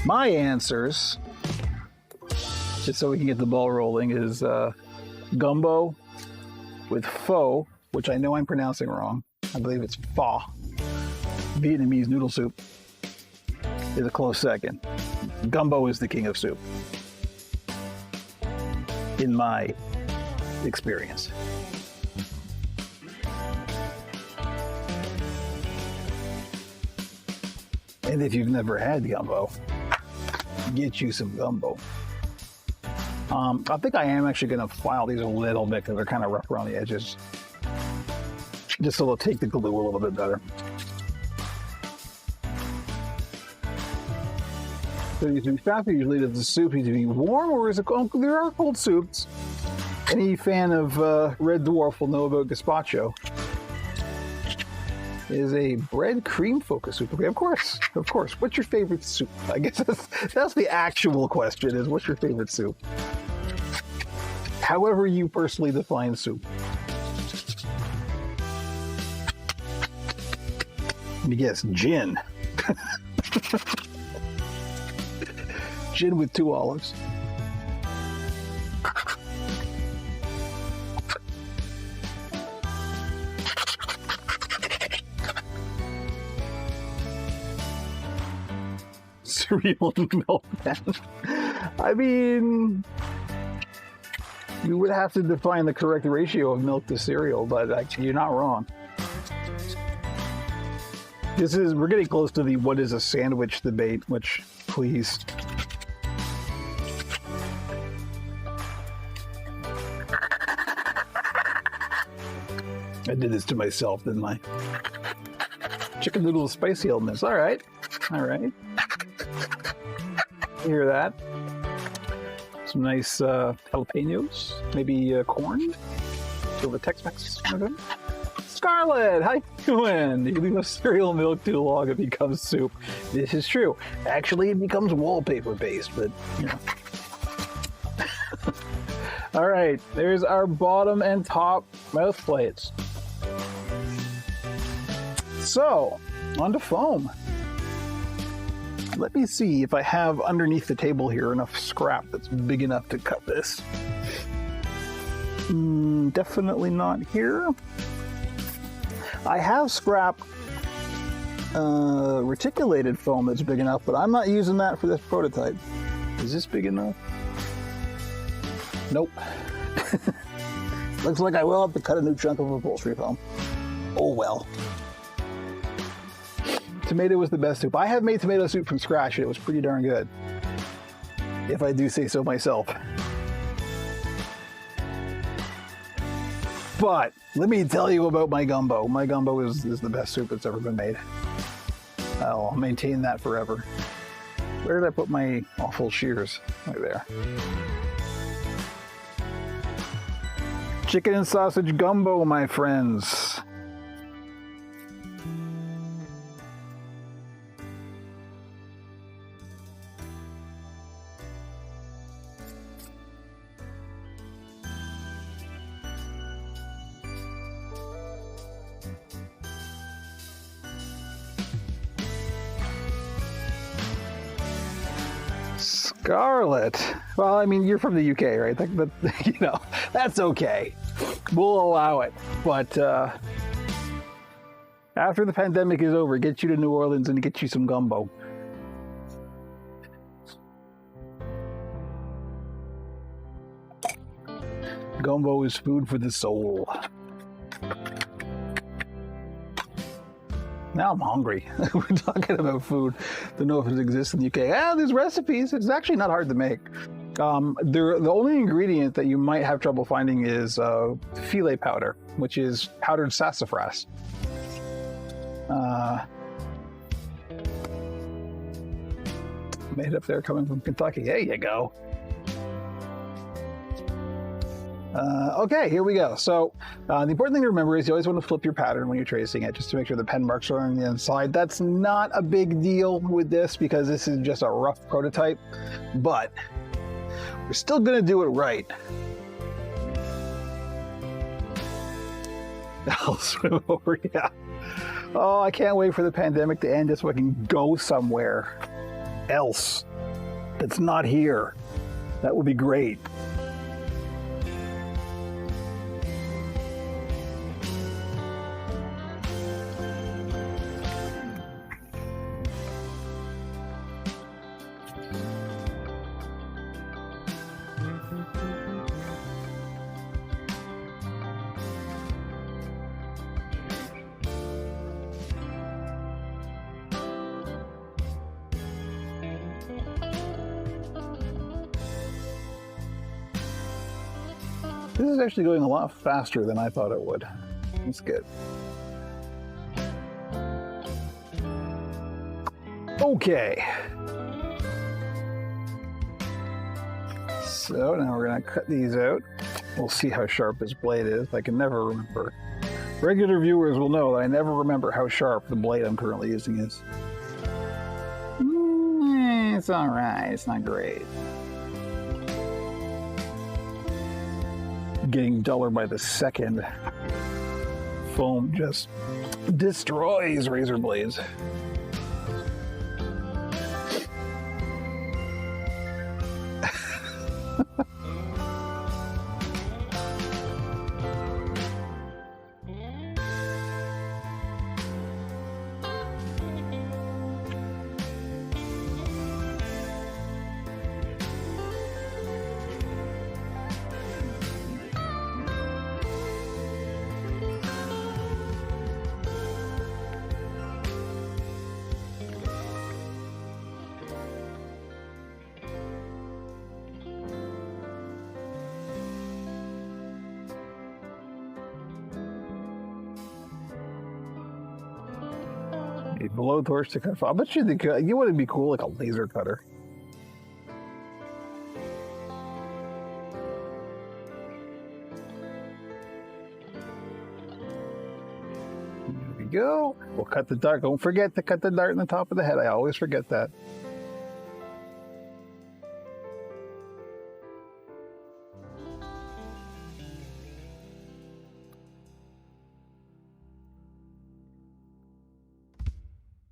My answers, just so we can get the ball rolling, is gumbo with pho, which I know I'm pronouncing wrong. I believe it's pho. Vietnamese noodle soup is a close second. Gumbo is the king of soup, in my experience. And if you've never had gumbo, get you some gumbo. I think I am actually going to file these a little bit because they're kind of rough around the edges, just so they'll take the glue a little bit better. So it needs to be faster. Usually, does the soup need to be warm, or is it cold? There are cold soups. Any fan of Red Dwarf will know about gazpacho. It is a bread cream focus soup. Okay, of course. What's your favorite soup? I guess that's the actual question: is what's your favorite soup? However you personally define soup. Let me guess, gin. Gin with 2 olives. Cereal and milk. I mean, you would have to define the correct ratio of milk to cereal, but actually, you're not wrong. We're getting close to the what is a sandwich debate, which, please. I did this to myself, didn't I? Chicken noodle spicy elements. All right. You hear that? Some nice jalapenos, maybe corn. So the Tex-Mex. Scarlett, how you doing? You leave a cereal milk too long, it becomes soup. This is true. Actually, it becomes wallpaper based, but you know. All right, there's our bottom and top mouth plates. So, on to foam. Let me see if I have underneath the table here enough scrap that's big enough to cut this. Definitely not here. I have scrap reticulated foam that's big enough, but I'm not using that for this prototype. Is this big enough? Nope. Looks like I will have to cut a new chunk of upholstery foam. Oh well. Tomato was the best soup. I have made tomato soup from scratch and it was pretty darn good, if I do say so myself. But let me tell you about my gumbo. My gumbo is the best soup that's ever been made. I'll maintain that forever. Where did I put my awful shears? Right there. Chicken and sausage gumbo, my friends. Scarlett. Well, I mean, you're from the UK, right? You know, that's okay. We'll allow it. But after the pandemic is over, get you to New Orleans and get you some gumbo. Gumbo is food for the soul. Now I'm hungry. We're talking about food. Don't know if it exists in the UK. There's recipes. It's actually not hard to make. The only ingredient that you might have trouble finding is filet powder, which is powdered sassafras. Made up there coming from Kentucky. There you go. Okay, here we go. So the important thing to remember is you always want to flip your pattern when you're tracing it, just to make sure the pen marks are on the inside. That's not a big deal with this because this is just a rough prototype, but we're still going to do it right. I'll swim over, yeah. Oh, I can't wait for the pandemic to end just so I can go somewhere else that's not here. That would be great. This is actually going a lot faster than I thought it would. That's good. Okay. So now we're going to cut these out. We'll see how sharp this blade is. I can never remember. Regular viewers will know that I never remember how sharp the blade I'm currently using is. It's all right. It's not great. Getting duller by the second. Foam just destroys razor blades. A blowtorch to cut. I bet you think you wouldn't be cool like a laser cutter. There we go. We'll cut the dart. Don't forget to cut the dart in the top of the head. I always forget that.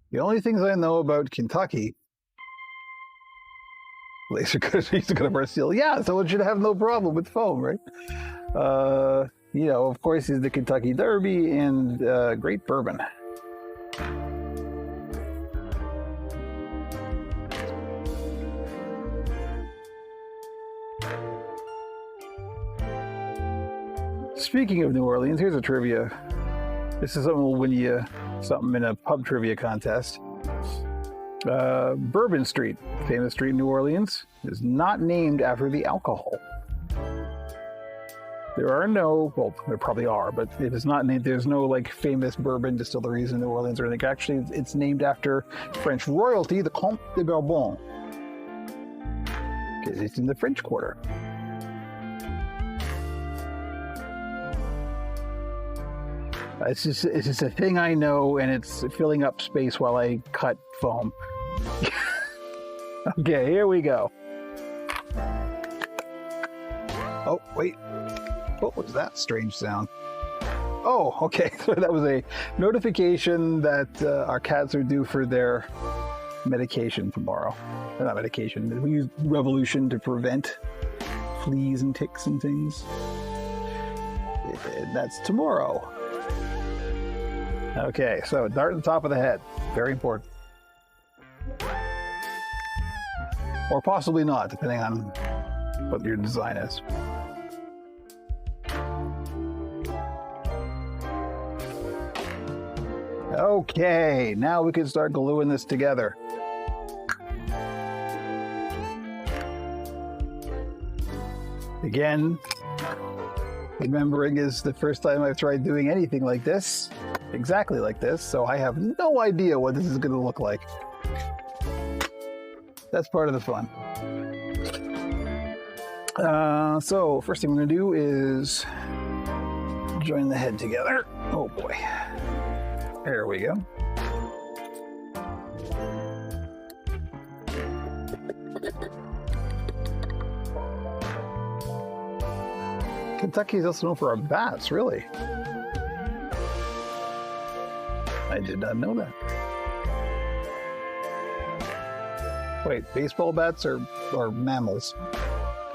The only things I know about Kentucky, laser cutters used to cut our steel. Yeah, so it should have no problem with foam, right? You know, of course, is the Kentucky Derby and Great Bourbon. Speaking of New Orleans, here's a trivia. This is something we'll win you something in a pub trivia contest. Bourbon Street, famous street in New Orleans, is not named after the alcohol. There are no, well, there probably are, but it is not named. There's no like famous bourbon distilleries in New Orleans or anything. Actually, it's named after French royalty, the Comte de Bourbon, because it's in the French Quarter. It's just a thing I know, and it's filling up space while I cut foam. Okay, here we go. Oh, wait. What was that strange sound? Oh, okay. So that was a notification that our cats are due for their medication tomorrow. Not medication. We use Revolution to prevent fleas and ticks and things. That's tomorrow. Okay, so dart at the top of the head. Very important. Or possibly not, depending on what your design is. Okay, now we can start gluing this together. Again, remembering is the first time I've tried doing anything like this, exactly like this, so I have no idea what this is going to look like. That's part of the fun. So first thing I'm going to do is join the head together. Oh boy. There we go. Kentucky is also known for our bats, really. I did not know that. Wait, baseball bats are mammals.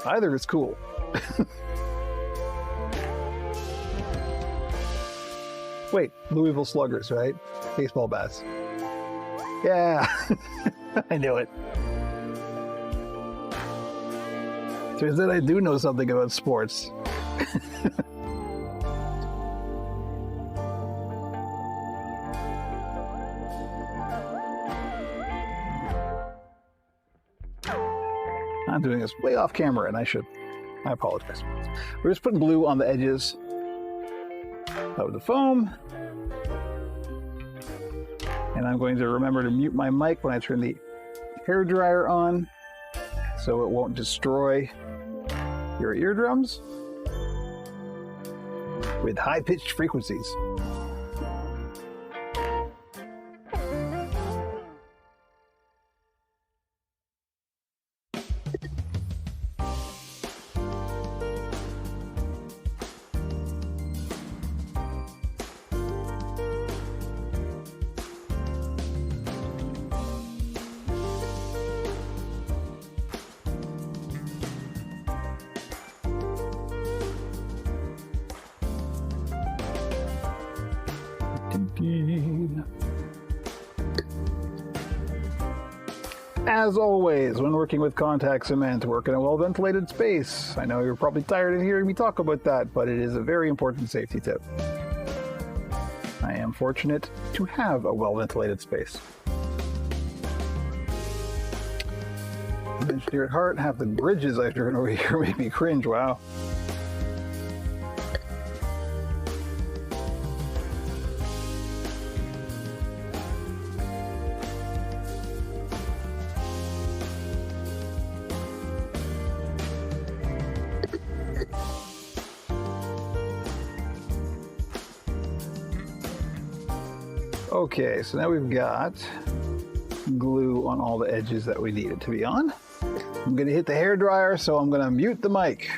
Either is cool. Wait, Louisville Sluggers, right? Baseball bats. Yeah, I knew it. Turns out I do know something about sports. I'm doing this way off camera, and I apologize. We're just putting glue on the edges of the foam. And I'm going to remember to mute my mic when I turn the hairdryer on so it won't destroy your eardrums with high-pitched frequencies. As always, when working with contact cement, work in a well-ventilated space. I know you're probably tired of hearing me talk about that, but it is a very important safety tip. I am fortunate to have a well-ventilated space. Engineer at heart, half the bridges I've driven over here make me cringe, wow. Okay, so now we've got glue on all the edges that we need it to be on. I'm going to hit the hairdryer, so I'm going to mute the mic.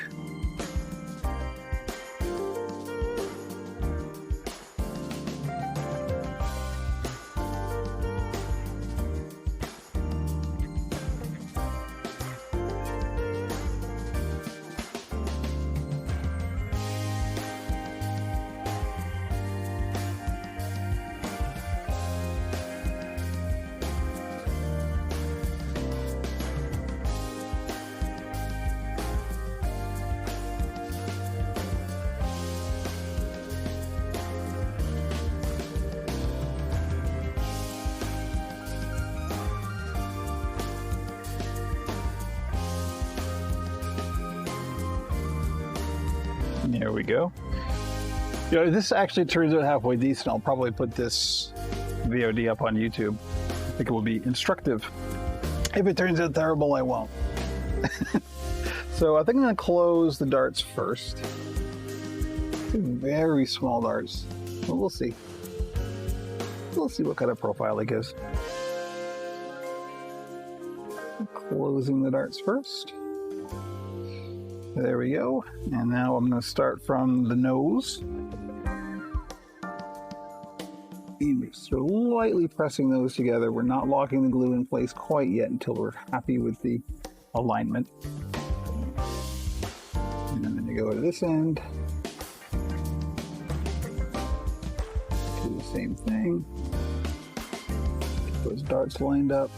There we go. You know, this actually turns out halfway decent. I'll probably put this VOD up on YouTube. I think it will be instructive. If it turns out terrible, I won't. So I think I'm going to close the darts first. Very small darts. Well, we'll see. We'll see what kind of profile it gives. Closing the darts first. There we go. And now I'm going to start from the nose. And slightly pressing those together. We're not locking the glue in place quite yet until we're happy with the alignment. And I'm going to go to this end. Do the same thing. Get those darts lined up.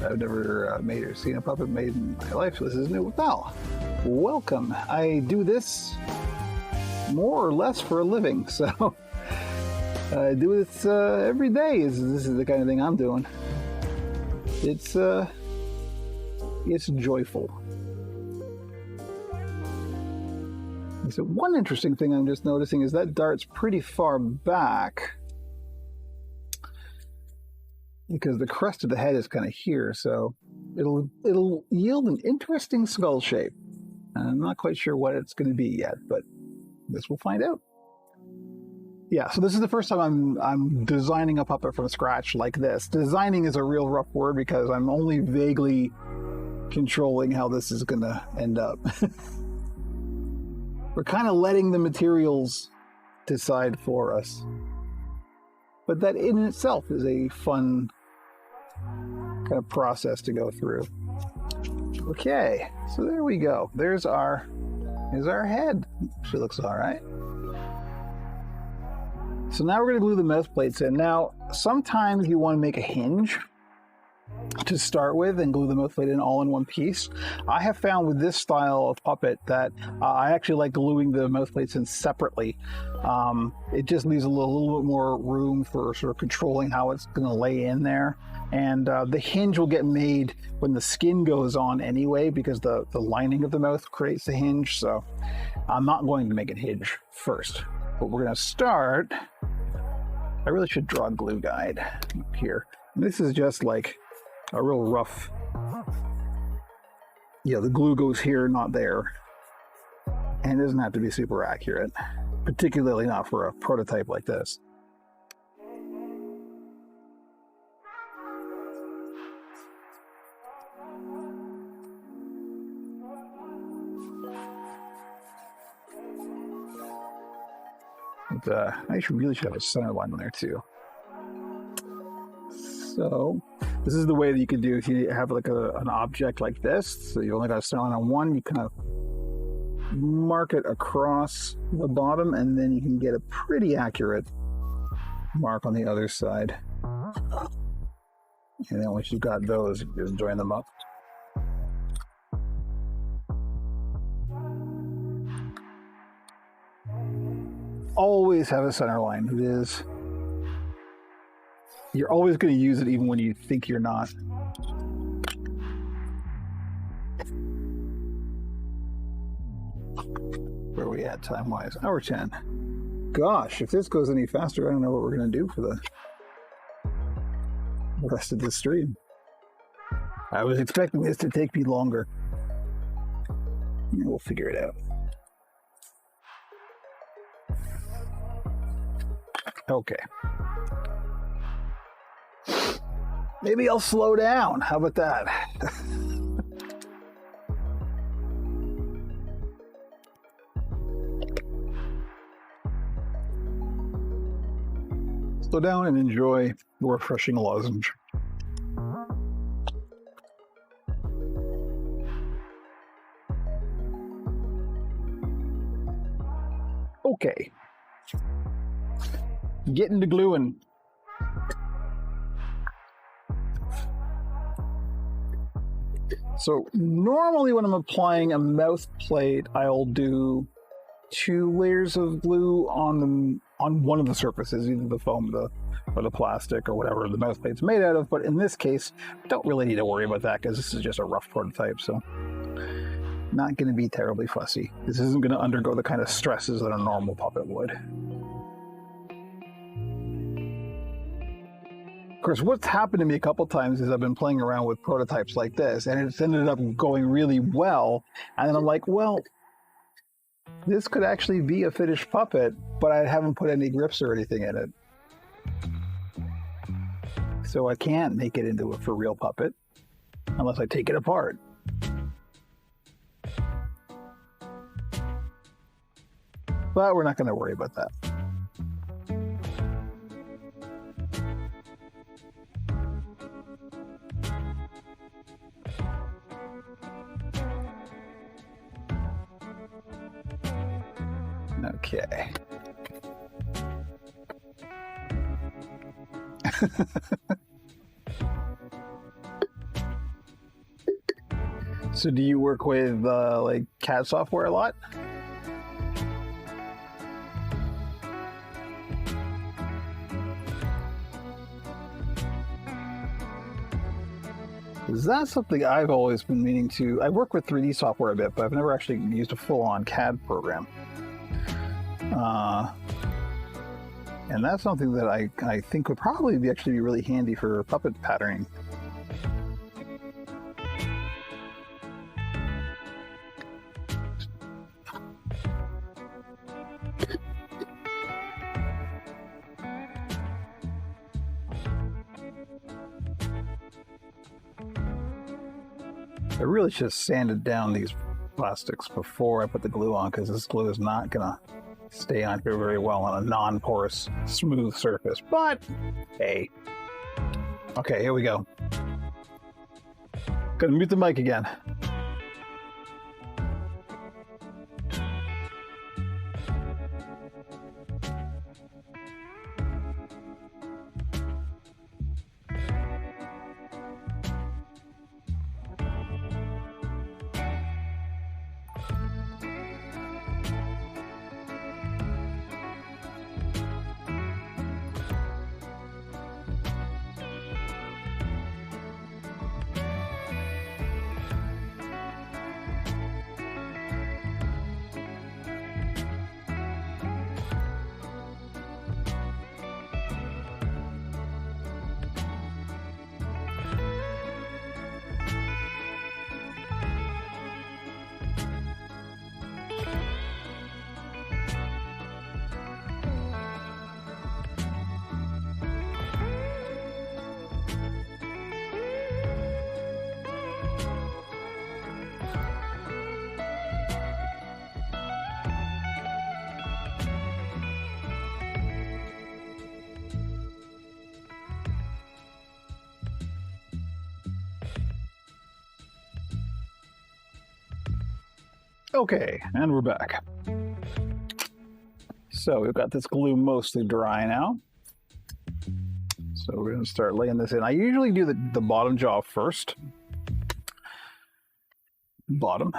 I've never made or seen a puppet made in my life, so this is new. Well, welcome. I do this more or less for a living, so I do this every day. This is the kind of thing I'm doing. It's joyful. So one interesting thing I'm just noticing is that dart's pretty far back, because the crest of the head is kind of here, so it'll yield an interesting skull shape. I'm not quite sure what it's going to be yet, but this we'll find out. Yeah, so this is the first time I'm designing a puppet from scratch like this. Designing is a real rough word because I'm only vaguely controlling how this is going to end up. We're kind of letting the materials decide for us. But that in itself is a fun kind of process to go through. Okay, so there we go. There's our head. She looks all right. So now we're going to glue the mouth plates in. Now, sometimes you want to make a hinge to start with and glue the mouth plate in all in one piece. I have found with this style of puppet that I actually like gluing the mouth plates in separately. It just leaves a little bit more room for sort of controlling how it's going to lay in there. And the hinge will get made when the skin goes on anyway, because the lining of the mouth creates the hinge. So I'm not going to make a hinge first, but we're going to start. I really should draw a glue guide here. And this is just like a real rough, yeah, the glue goes here, not there. And it doesn't have to be super accurate, particularly not for a prototype like this. But, I really should have a center line in there too. So this is the way that you could do if you have like an object like this. So you only got a center line on one, you kind of mark it across the bottom, and then you can get a pretty accurate mark on the other side. And then once you've got those, you just join them up. Always have a center line. It is. You're always going to use it even when you think you're not. Where are we at time-wise? Hour 10. Gosh, if this goes any faster, I don't know what we're going to do for the rest of the stream. I was expecting this to take me longer. We'll figure it out. Okay. Maybe I'll slow down. How about that? Slow down and enjoy the refreshing lozenge. Okay. Getting to gluing. So normally when I'm applying a mouth plate, I'll do 2 layers of glue on one of the surfaces, either the foam or the plastic or whatever the mouth plate's made out of. But in this case, don't really need to worry about that because this is just a rough prototype. So not going to be terribly fussy. This isn't going to undergo the kind of stresses that a normal puppet would. Of course, what's happened to me a couple times is I've been playing around with prototypes like this, and it's ended up going really well. And then I'm like, well, this could actually be a finished puppet, but I haven't put any grips or anything in it. So I can't make it into a for real puppet unless I take it apart. But we're not going to worry about that. Okay. So do you work with like CAD software a lot? Is that something I've always been meaning to? I work with 3D software a bit, but I've never actually used a full-on CAD program. And that's something that I think would probably actually be really handy for puppet patterning. I really just sanded down these plastics before I put the glue on, because this glue is not gonna stay on here very well on a non-porous, smooth surface. But hey, okay, here we go. Gonna mute the mic again. Okay, and we're back. So we've got this glue mostly dry now. So we're going to start laying this in. I usually do the bottom jaw first. Bottom,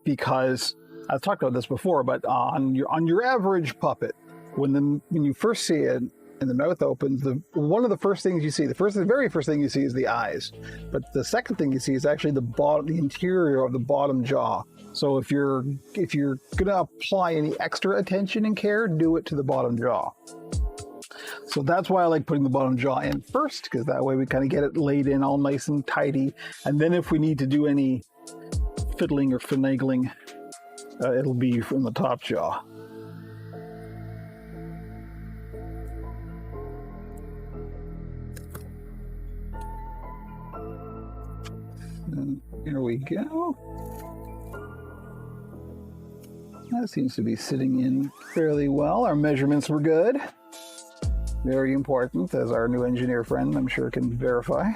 because I've talked about this before, but on your average puppet, when you first see it and the mouth opens, one of the first things you see, the very first thing you see is the eyes. But the second thing you see is actually the interior of the bottom jaw. So if you're gonna apply any extra attention and care, do it to the bottom jaw. So that's why I like putting the bottom jaw in first, because that way we kind of get it laid in all nice and tidy. And then if we need to do any fiddling or finagling, it'll be from the top jaw. And here we go. That seems to be sitting in fairly well. Our measurements were good. Very important, as our new engineer friend, I'm sure, can verify.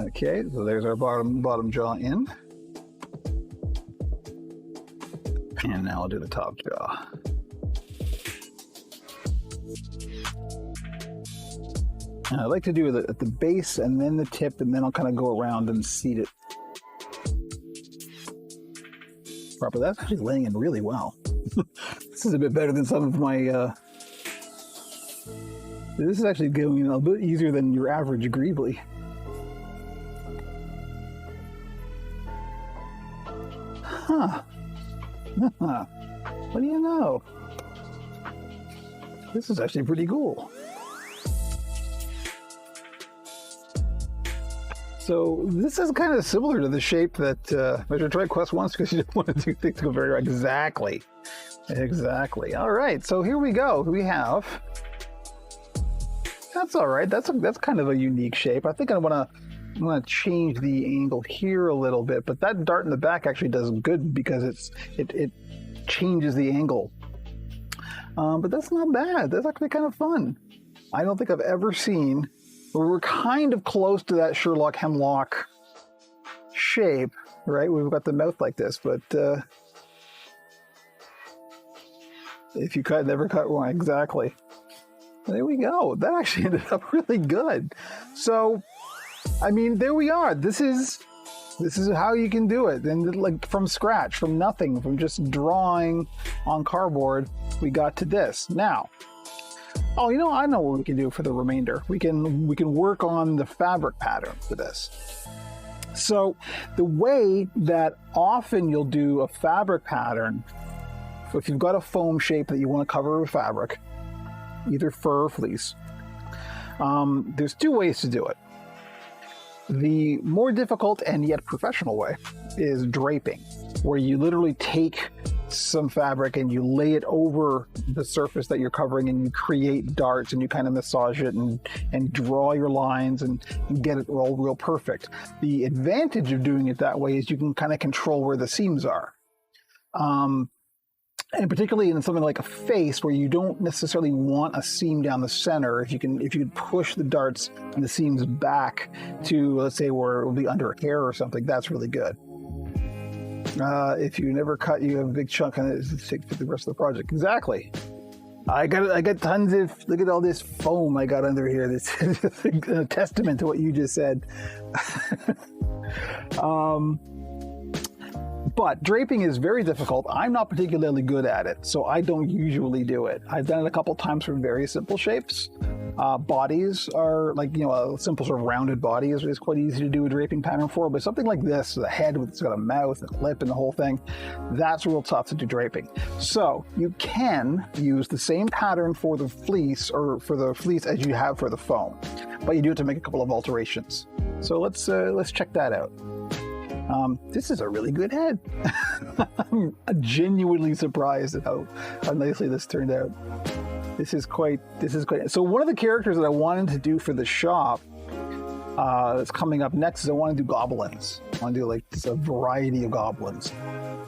Okay, so there's our bottom jaw in. And now I'll do the top jaw. I like to do it at the base and then the tip, and then I'll kind of go around and seat it properly. That's actually laying in really well. This is a bit better than some of my... This is actually going a bit easier than your average greebly. Huh. What do you know? This is actually pretty cool. So this is kind of similar to the shape that Measure Try Quest wants, because you don't want to do things to go very right. Exactly. Exactly. All right, so here we go. We have... That's all right. That's kind of a unique shape. I think I want to change the angle here a little bit, but that dart in the back actually does good because it changes the angle. But that's not bad. That's actually kind of fun. I don't think I've ever seen... We're kind of close to that Sherlock Hemlock shape, right? We've got the mouth like this, but if you never cut one, exactly. There we go. That actually ended up really good. So, I mean, there we are. This is how you can do it. And like from scratch, from nothing, from just drawing on cardboard, we got to this. Now, oh, you know, I know what we can do for the remainder. We can work on the fabric pattern for this. So the way that often you'll do a fabric pattern, if you've got a foam shape that you want to cover with fabric, either fur or fleece, there's two ways to do it. The more difficult and yet professional way is draping, where you literally take some fabric and you lay it over the surface that you're covering, and you create darts, and you kind of massage it and draw your lines and get it all real perfect. The advantage of doing it that way is you can kind of control where the seams are. And particularly in something like a face where you don't necessarily want a seam down the center, if you can push the darts and the seams back to, let's say, where it will be under hair or something, that's really good. If you never cut, you have a big chunk on it to take for the rest of the project. Exactly. I got tons of, look at all this foam I got under here. This is a testament to what you just said. But draping is very difficult. I'm not particularly good at it, so I don't usually do it. I've done it a couple times for very simple shapes. Bodies are like, a simple sort of rounded body is quite easy to do a draping pattern for, but something like this, the head it's got a mouth and a lip and the whole thing, that's real tough to do draping. So you can use the same pattern for the fleece as you have for the foam, but you do have to make a couple of alterations. So let's check that out. This is a really good head. I'm genuinely surprised at how nicely this turned out. This is quite. So one of the characters that I wanted to do for the shop that's coming up next is I want to do goblins. I want to do like just a variety of goblins,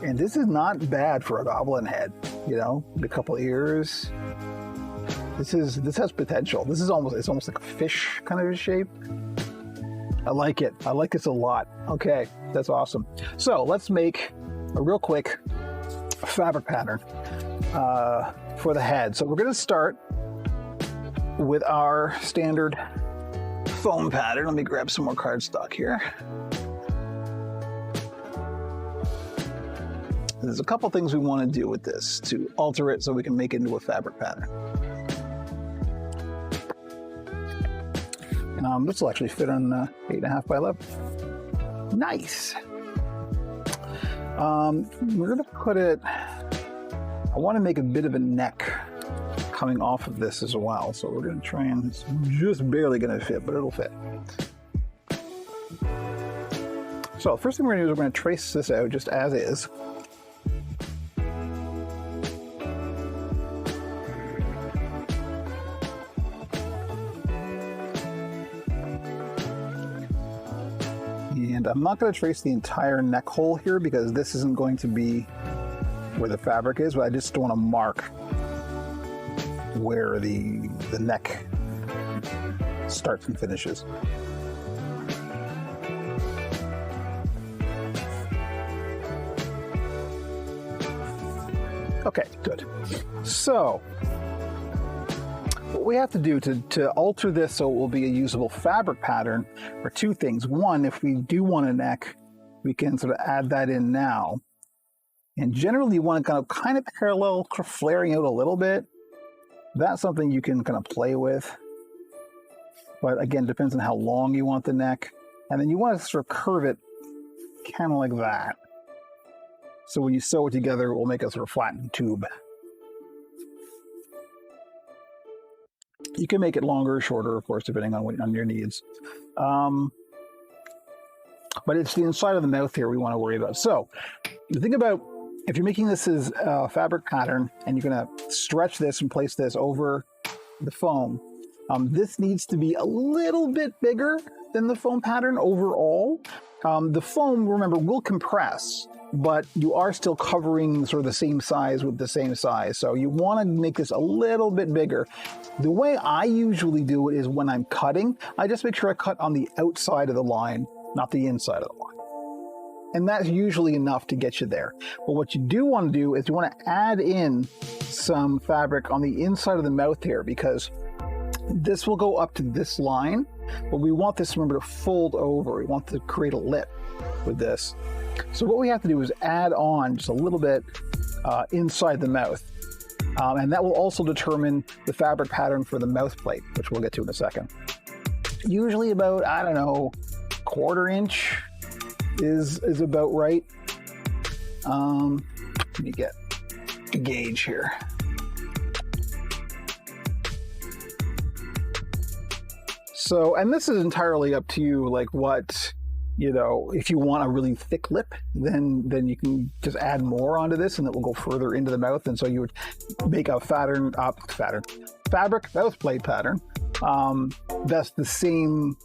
and this is not bad for a goblin head. A couple ears. This has potential. It's almost like a fish kind of a shape. I like it. I like this a lot. Okay, that's awesome. So let's make a real quick fabric pattern for the head. So we're going to start with our standard foam pattern. Let me grab some more cardstock here. There's a couple things we want to do with this to alter it so we can make it into a fabric pattern. This will actually fit on 8.5 by 11. Nice. We're going to put it, I want to make a bit of a neck coming off of this as well. So we're going to try and, it's just barely going to fit, but it'll fit. So the first thing we're going to do is we're going to trace this out just as is. And I'm not going to trace the entire neck hole here because this isn't going to be where the fabric is, but I just want to mark where the neck starts and finishes. Okay, good. So what we have to do to alter this so it will be a usable fabric pattern are two things. One, if we do want a neck, we can sort of add that in now. And generally you want to kind of parallel, flaring out a little bit. That's something you can kind of play with. But again, depends on how long you want the neck. And then you want to sort of curve it kind of like that. So when you sew it together, it will make a sort of flattened tube. You can make it longer or shorter, of course, depending on your needs. But it's the inside of the mouth here we want to worry about. So the thing about, if you're making this as a fabric pattern and you're going to stretch this and place this over the foam, this needs to be a little bit bigger than the foam pattern overall. The foam, remember, will compress, but you are still covering sort of the same size with the same size. So you want to make this a little bit bigger. The way I usually do it is when I'm cutting, I just make sure I cut on the outside of the line, not the inside of the line. And that's usually enough to get you there. But what you do want to do is you want to add in some fabric on the inside of the mouth here, because this will go up to this line, but we want this, remember, to fold over. We want to create a lip with this. So what we have to do is add on just a little bit inside the mouth. And that will also determine the fabric pattern for the mouth plate, which we'll get to in a second. Usually about, I don't know, 1/4 inch is about right. Let me get a gauge here. So, and this is entirely up to you, like what You know, if you want a really thick lip, then you can just add more onto this, and it will go further into the mouth. And so you would make a fabric mouth plate pattern that's the same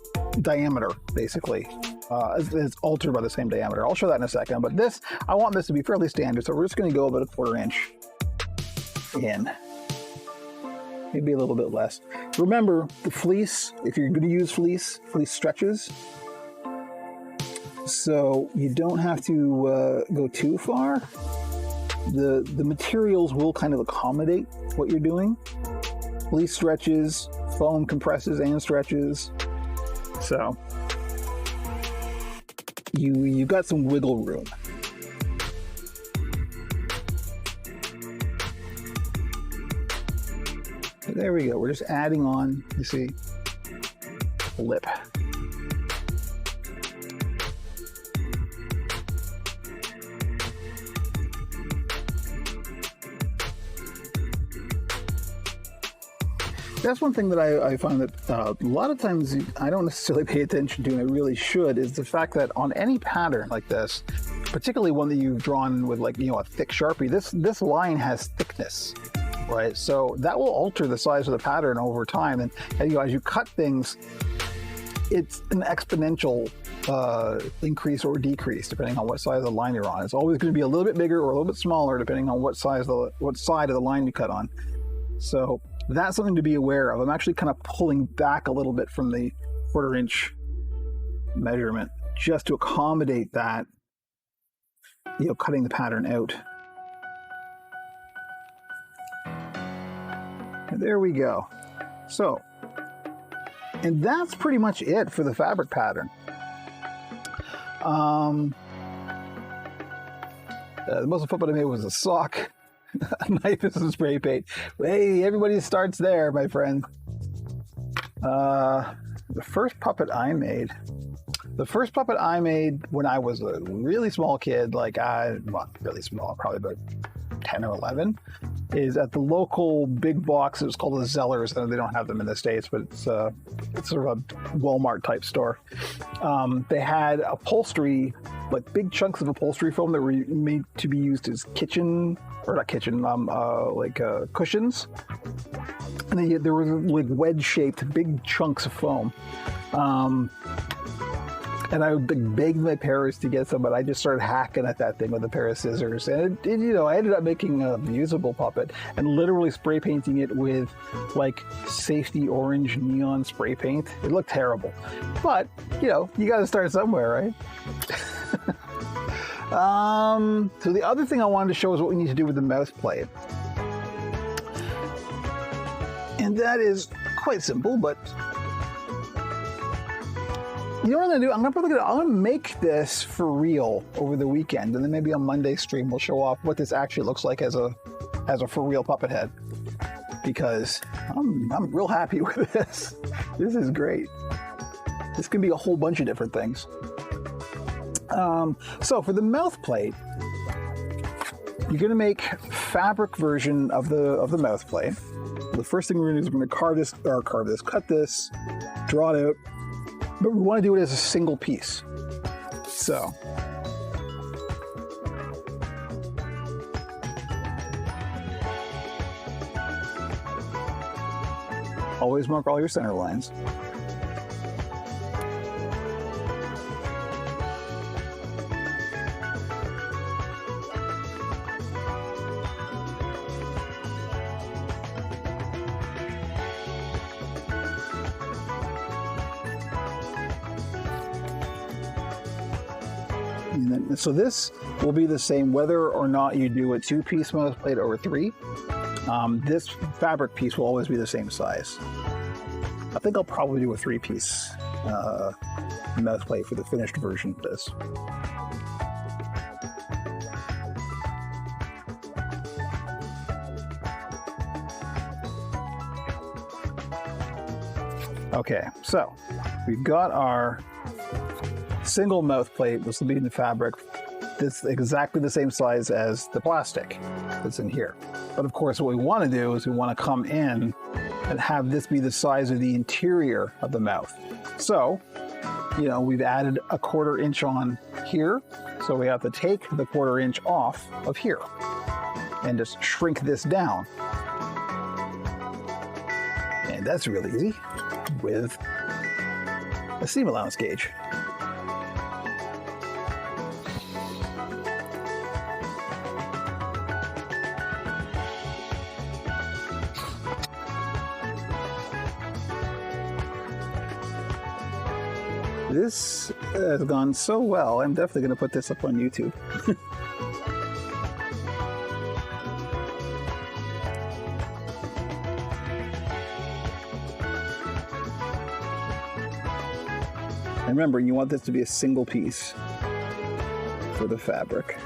diameter, basically. It's altered by the same diameter. I'll show that in a second. But this, I want this to be fairly standard, so we're just going to go about 1/4 inch in. Maybe a little bit less. Remember, the fleece, if you're going to use fleece stretches. So you don't have to go too far. The materials will kind of accommodate what you're doing. Fleece stretches, foam compresses and stretches. So you got some wiggle room. There we go. We're just adding on, you see, the lip. That's one thing that I find that a lot of times I don't necessarily pay attention to, and I really should, is the fact that on any pattern like this, particularly one that you've drawn with, like, you know, a thick Sharpie, this line has thickness, right? So that will alter the size of the pattern over time. And you know, as you cut things, it's an exponential increase or decrease depending on what side of the line you're on. It's always going to be a little bit bigger or a little bit smaller depending on what side of the line you cut on. So that's something to be aware of. I'm actually kind of pulling back a little bit from the 1/4 inch measurement just to accommodate that, you know, cutting the pattern out. And there we go. So, and that's pretty much it for the fabric pattern. The most foot I made was a sock. A knife and some spray paint. Hey, everybody starts there, my friend. The first puppet I made when I was a really small kid, like well, really small, probably about 10 or 11, is at the local big box. It was called the Zellers. They don't have them in the States, but it's sort of a Walmart type store. They had upholstery, like big chunks of upholstery foam that were made to be used as cushions. And there were like wedge-shaped big chunks of foam. And I begged my parents to get some, but I just started hacking at that thing with a pair of scissors. And it, you know, I ended up making a usable puppet and literally spray painting it with like safety orange neon spray paint. It looked terrible, but you know, you got to start somewhere, right? So the other thing I wanted to show is what we need to do with the mouth plate. And that is quite simple, but you know what I'm gonna do? I'm gonna make this for real over the weekend, and then maybe on Monday's stream we'll show off what this actually looks like as a for real puppet head. Because I'm real happy with this. This is great. This can be a whole bunch of different things. So for the mouth plate, you're gonna make fabric version of the mouth plate. The first thing we're gonna do is we're gonna cut this, draw it out. But we want to do it as a single piece. So, always mark all your center lines. So this will be the same whether or not you do a 2-piece mouth plate or a 3. This fabric piece will always be the same size. I think I'll probably do a 3-piece mouth plate for the finished version of this. Okay, so we've got our single mouth plate. This will be in the fabric. This is exactly the same size as the plastic that's in here. But of course, what we want to do is we want to come in and have this be the size of the interior of the mouth. So you know, we've added a 1/4 inch on here, so we have to take the 1/4 inch off of here and just shrink this down. And that's really easy with a seam allowance gauge. This has gone so well, I'm definitely going to put this up on YouTube. And remember, you want this to be a single piece for the fabric.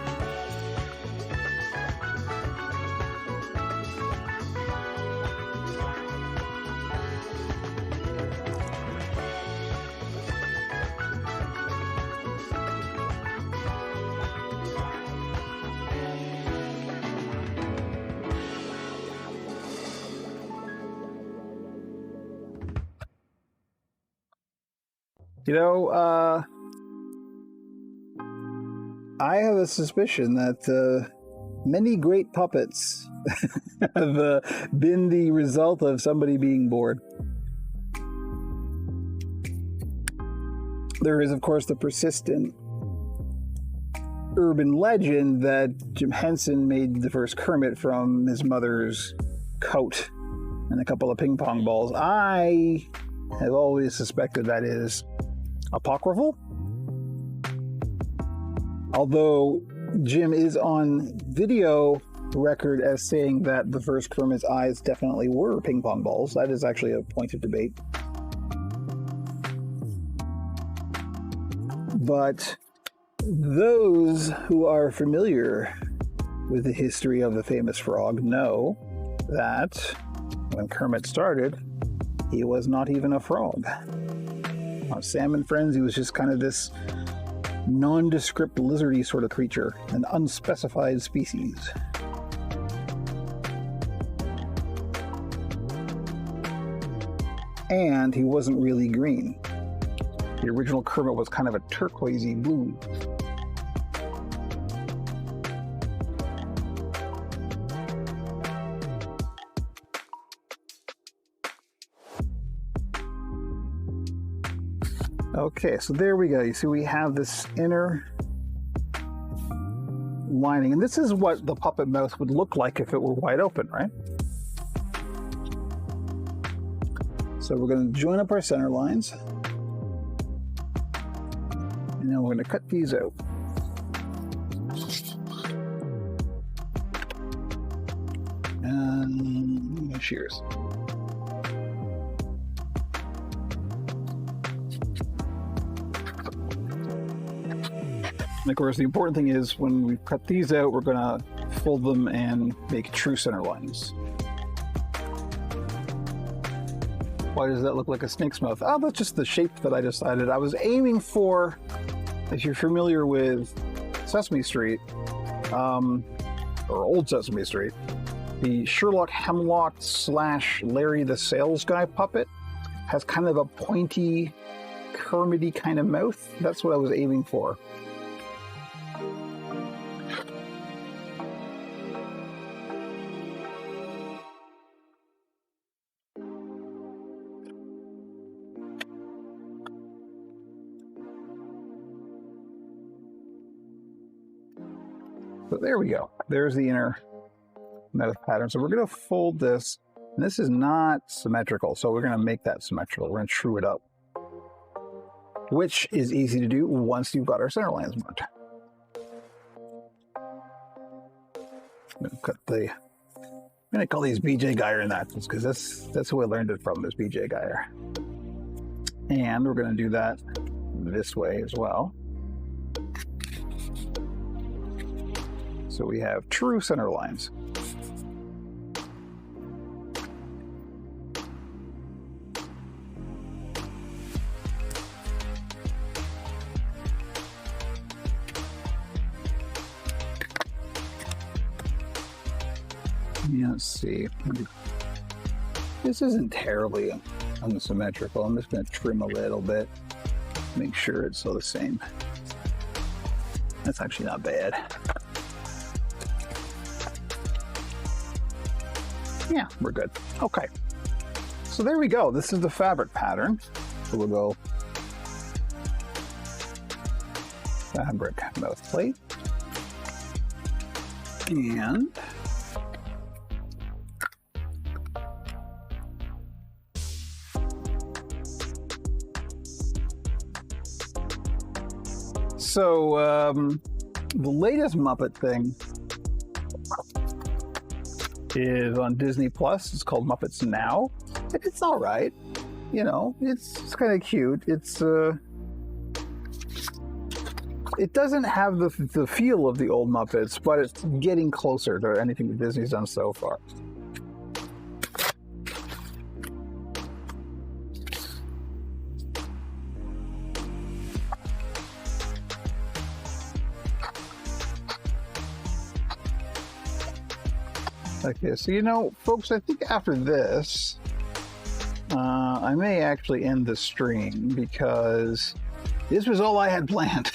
You know, I have a suspicion that many great puppets have been the result of somebody being bored. There is, of course, the persistent urban legend that Jim Henson made the first Kermit from his mother's coat and a couple of ping pong balls. I have always suspected that is apocryphal. Although Jim is on video record as saying that the first Kermit's eyes definitely were ping pong balls. That is actually a point of debate. But those who are familiar with the history of the famous frog know that when Kermit started, he was not even a frog. On Sam and Friends, he was just kind of this nondescript lizardy sort of creature, an unspecified species. And he wasn't really green. The original Kermit was kind of a turquoisey blue. Okay, so there we go. You see we have this inner lining, and this is what the puppet mouth would look like if it were wide open, right? So we're going to join up our center lines, and then we're going to cut these out. And shears. And of course, the important thing is when we cut these out, we're going to fold them and make true center lines. Why does that look like a snake's mouth? Oh, that's just the shape that I decided. I was aiming for, if you're familiar with Sesame Street, or Old Sesame Street, the Sherlock Hemlock / Larry the Sales Guy puppet has kind of a pointy, Kermity kind of mouth. That's what I was aiming for. So there we go. There's the inner mouth pattern. So we're going to fold this, and this is not symmetrical, so we're going to make that symmetrical. We're going to true it up, which is easy to do once you've got our center lines marked. I'm going to call these BJ Geyer napkins because that's who I learned it from, is BJ Geyer. And we're going to do that this way as well. So we have true center lines. Yeah, let's see. This isn't terribly unsymmetrical. I'm just going to trim a little bit. Make sure it's all the same. That's actually not bad. Yeah, we're good. Okay. So there we go. This is the fabric pattern. So we'll go fabric mouth plate. And so the latest Muppet thing is on Disney Plus. It's called Muppets Now. It's all right. You know, it's kind of cute. It doesn't have the feel of the old Muppets, but it's getting closer to anything that Disney's done so far. Okay, so you know, folks, I think after this, I may actually end the stream because this was all I had planned.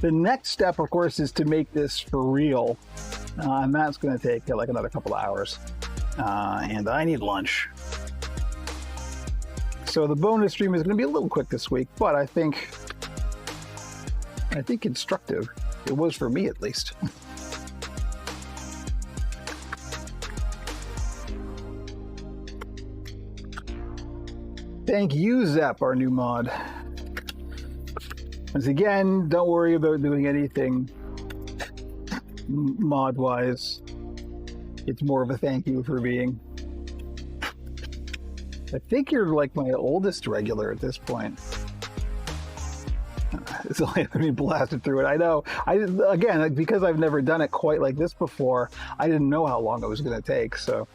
The next step, of course, is to make this for real, and that's going to take like another couple of hours, and I need lunch. So the bonus stream is going to be a little quick this week, but I think instructive. It was for me, at least. Thank you, Zep, our new mod. Once again, don't worry about doing anything mod-wise. It's more of a thank you for being. I think you're like my oldest regular at this point. It's only let me blasted through it. I know. Again, because I've never done it quite like this before, I didn't know how long it was going to take, so.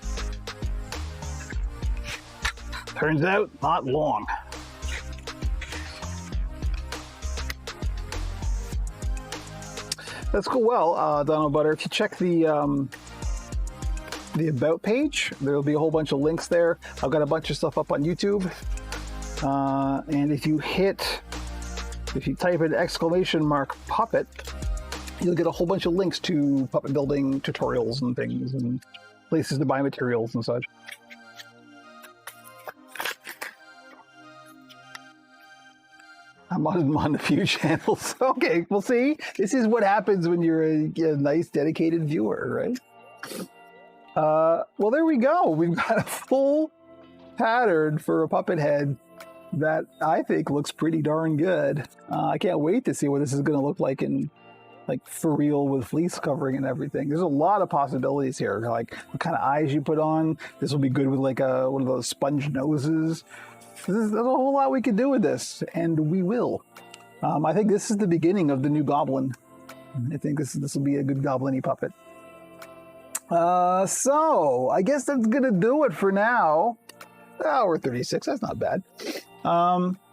Turns out, not long. That's cool. Well, Donald Butter, if you check the About page, there'll be a whole bunch of links there. I've got a bunch of stuff up on YouTube. And if you type in !puppet, you'll get a whole bunch of links to puppet building tutorials and things and places to buy materials and such. I'm on a few channels. Okay, we'll see. This is what happens when you're a nice, dedicated viewer, right? Well, there we go. We've got a full pattern for a puppet head that I think looks pretty darn good. I can't wait to see what this is going to look like in, like, for real with fleece covering and everything. There's a lot of possibilities here. Like, what kind of eyes you put on. This will be good with, like, one of those sponge noses. There's a whole lot we can do with this, and we will. I think this is the beginning of the new Goblin. I think this will be a good Goblin-y puppet. So, I guess that's going to do it for now. Hour 36, that's not bad.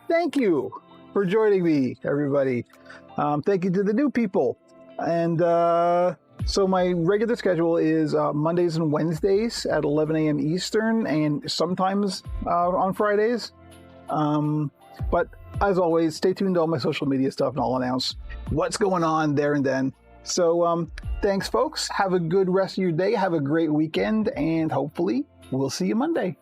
Thank you for joining me, everybody. Thank you to the new people. And so my regular schedule is Mondays and Wednesdays at 11 a.m. Eastern, and sometimes on Fridays. But as always, stay tuned to all my social media stuff, and I'll announce what's going on there and then. So thanks, folks. Have a good rest of your day. Have a great weekend, and hopefully we'll see you Monday.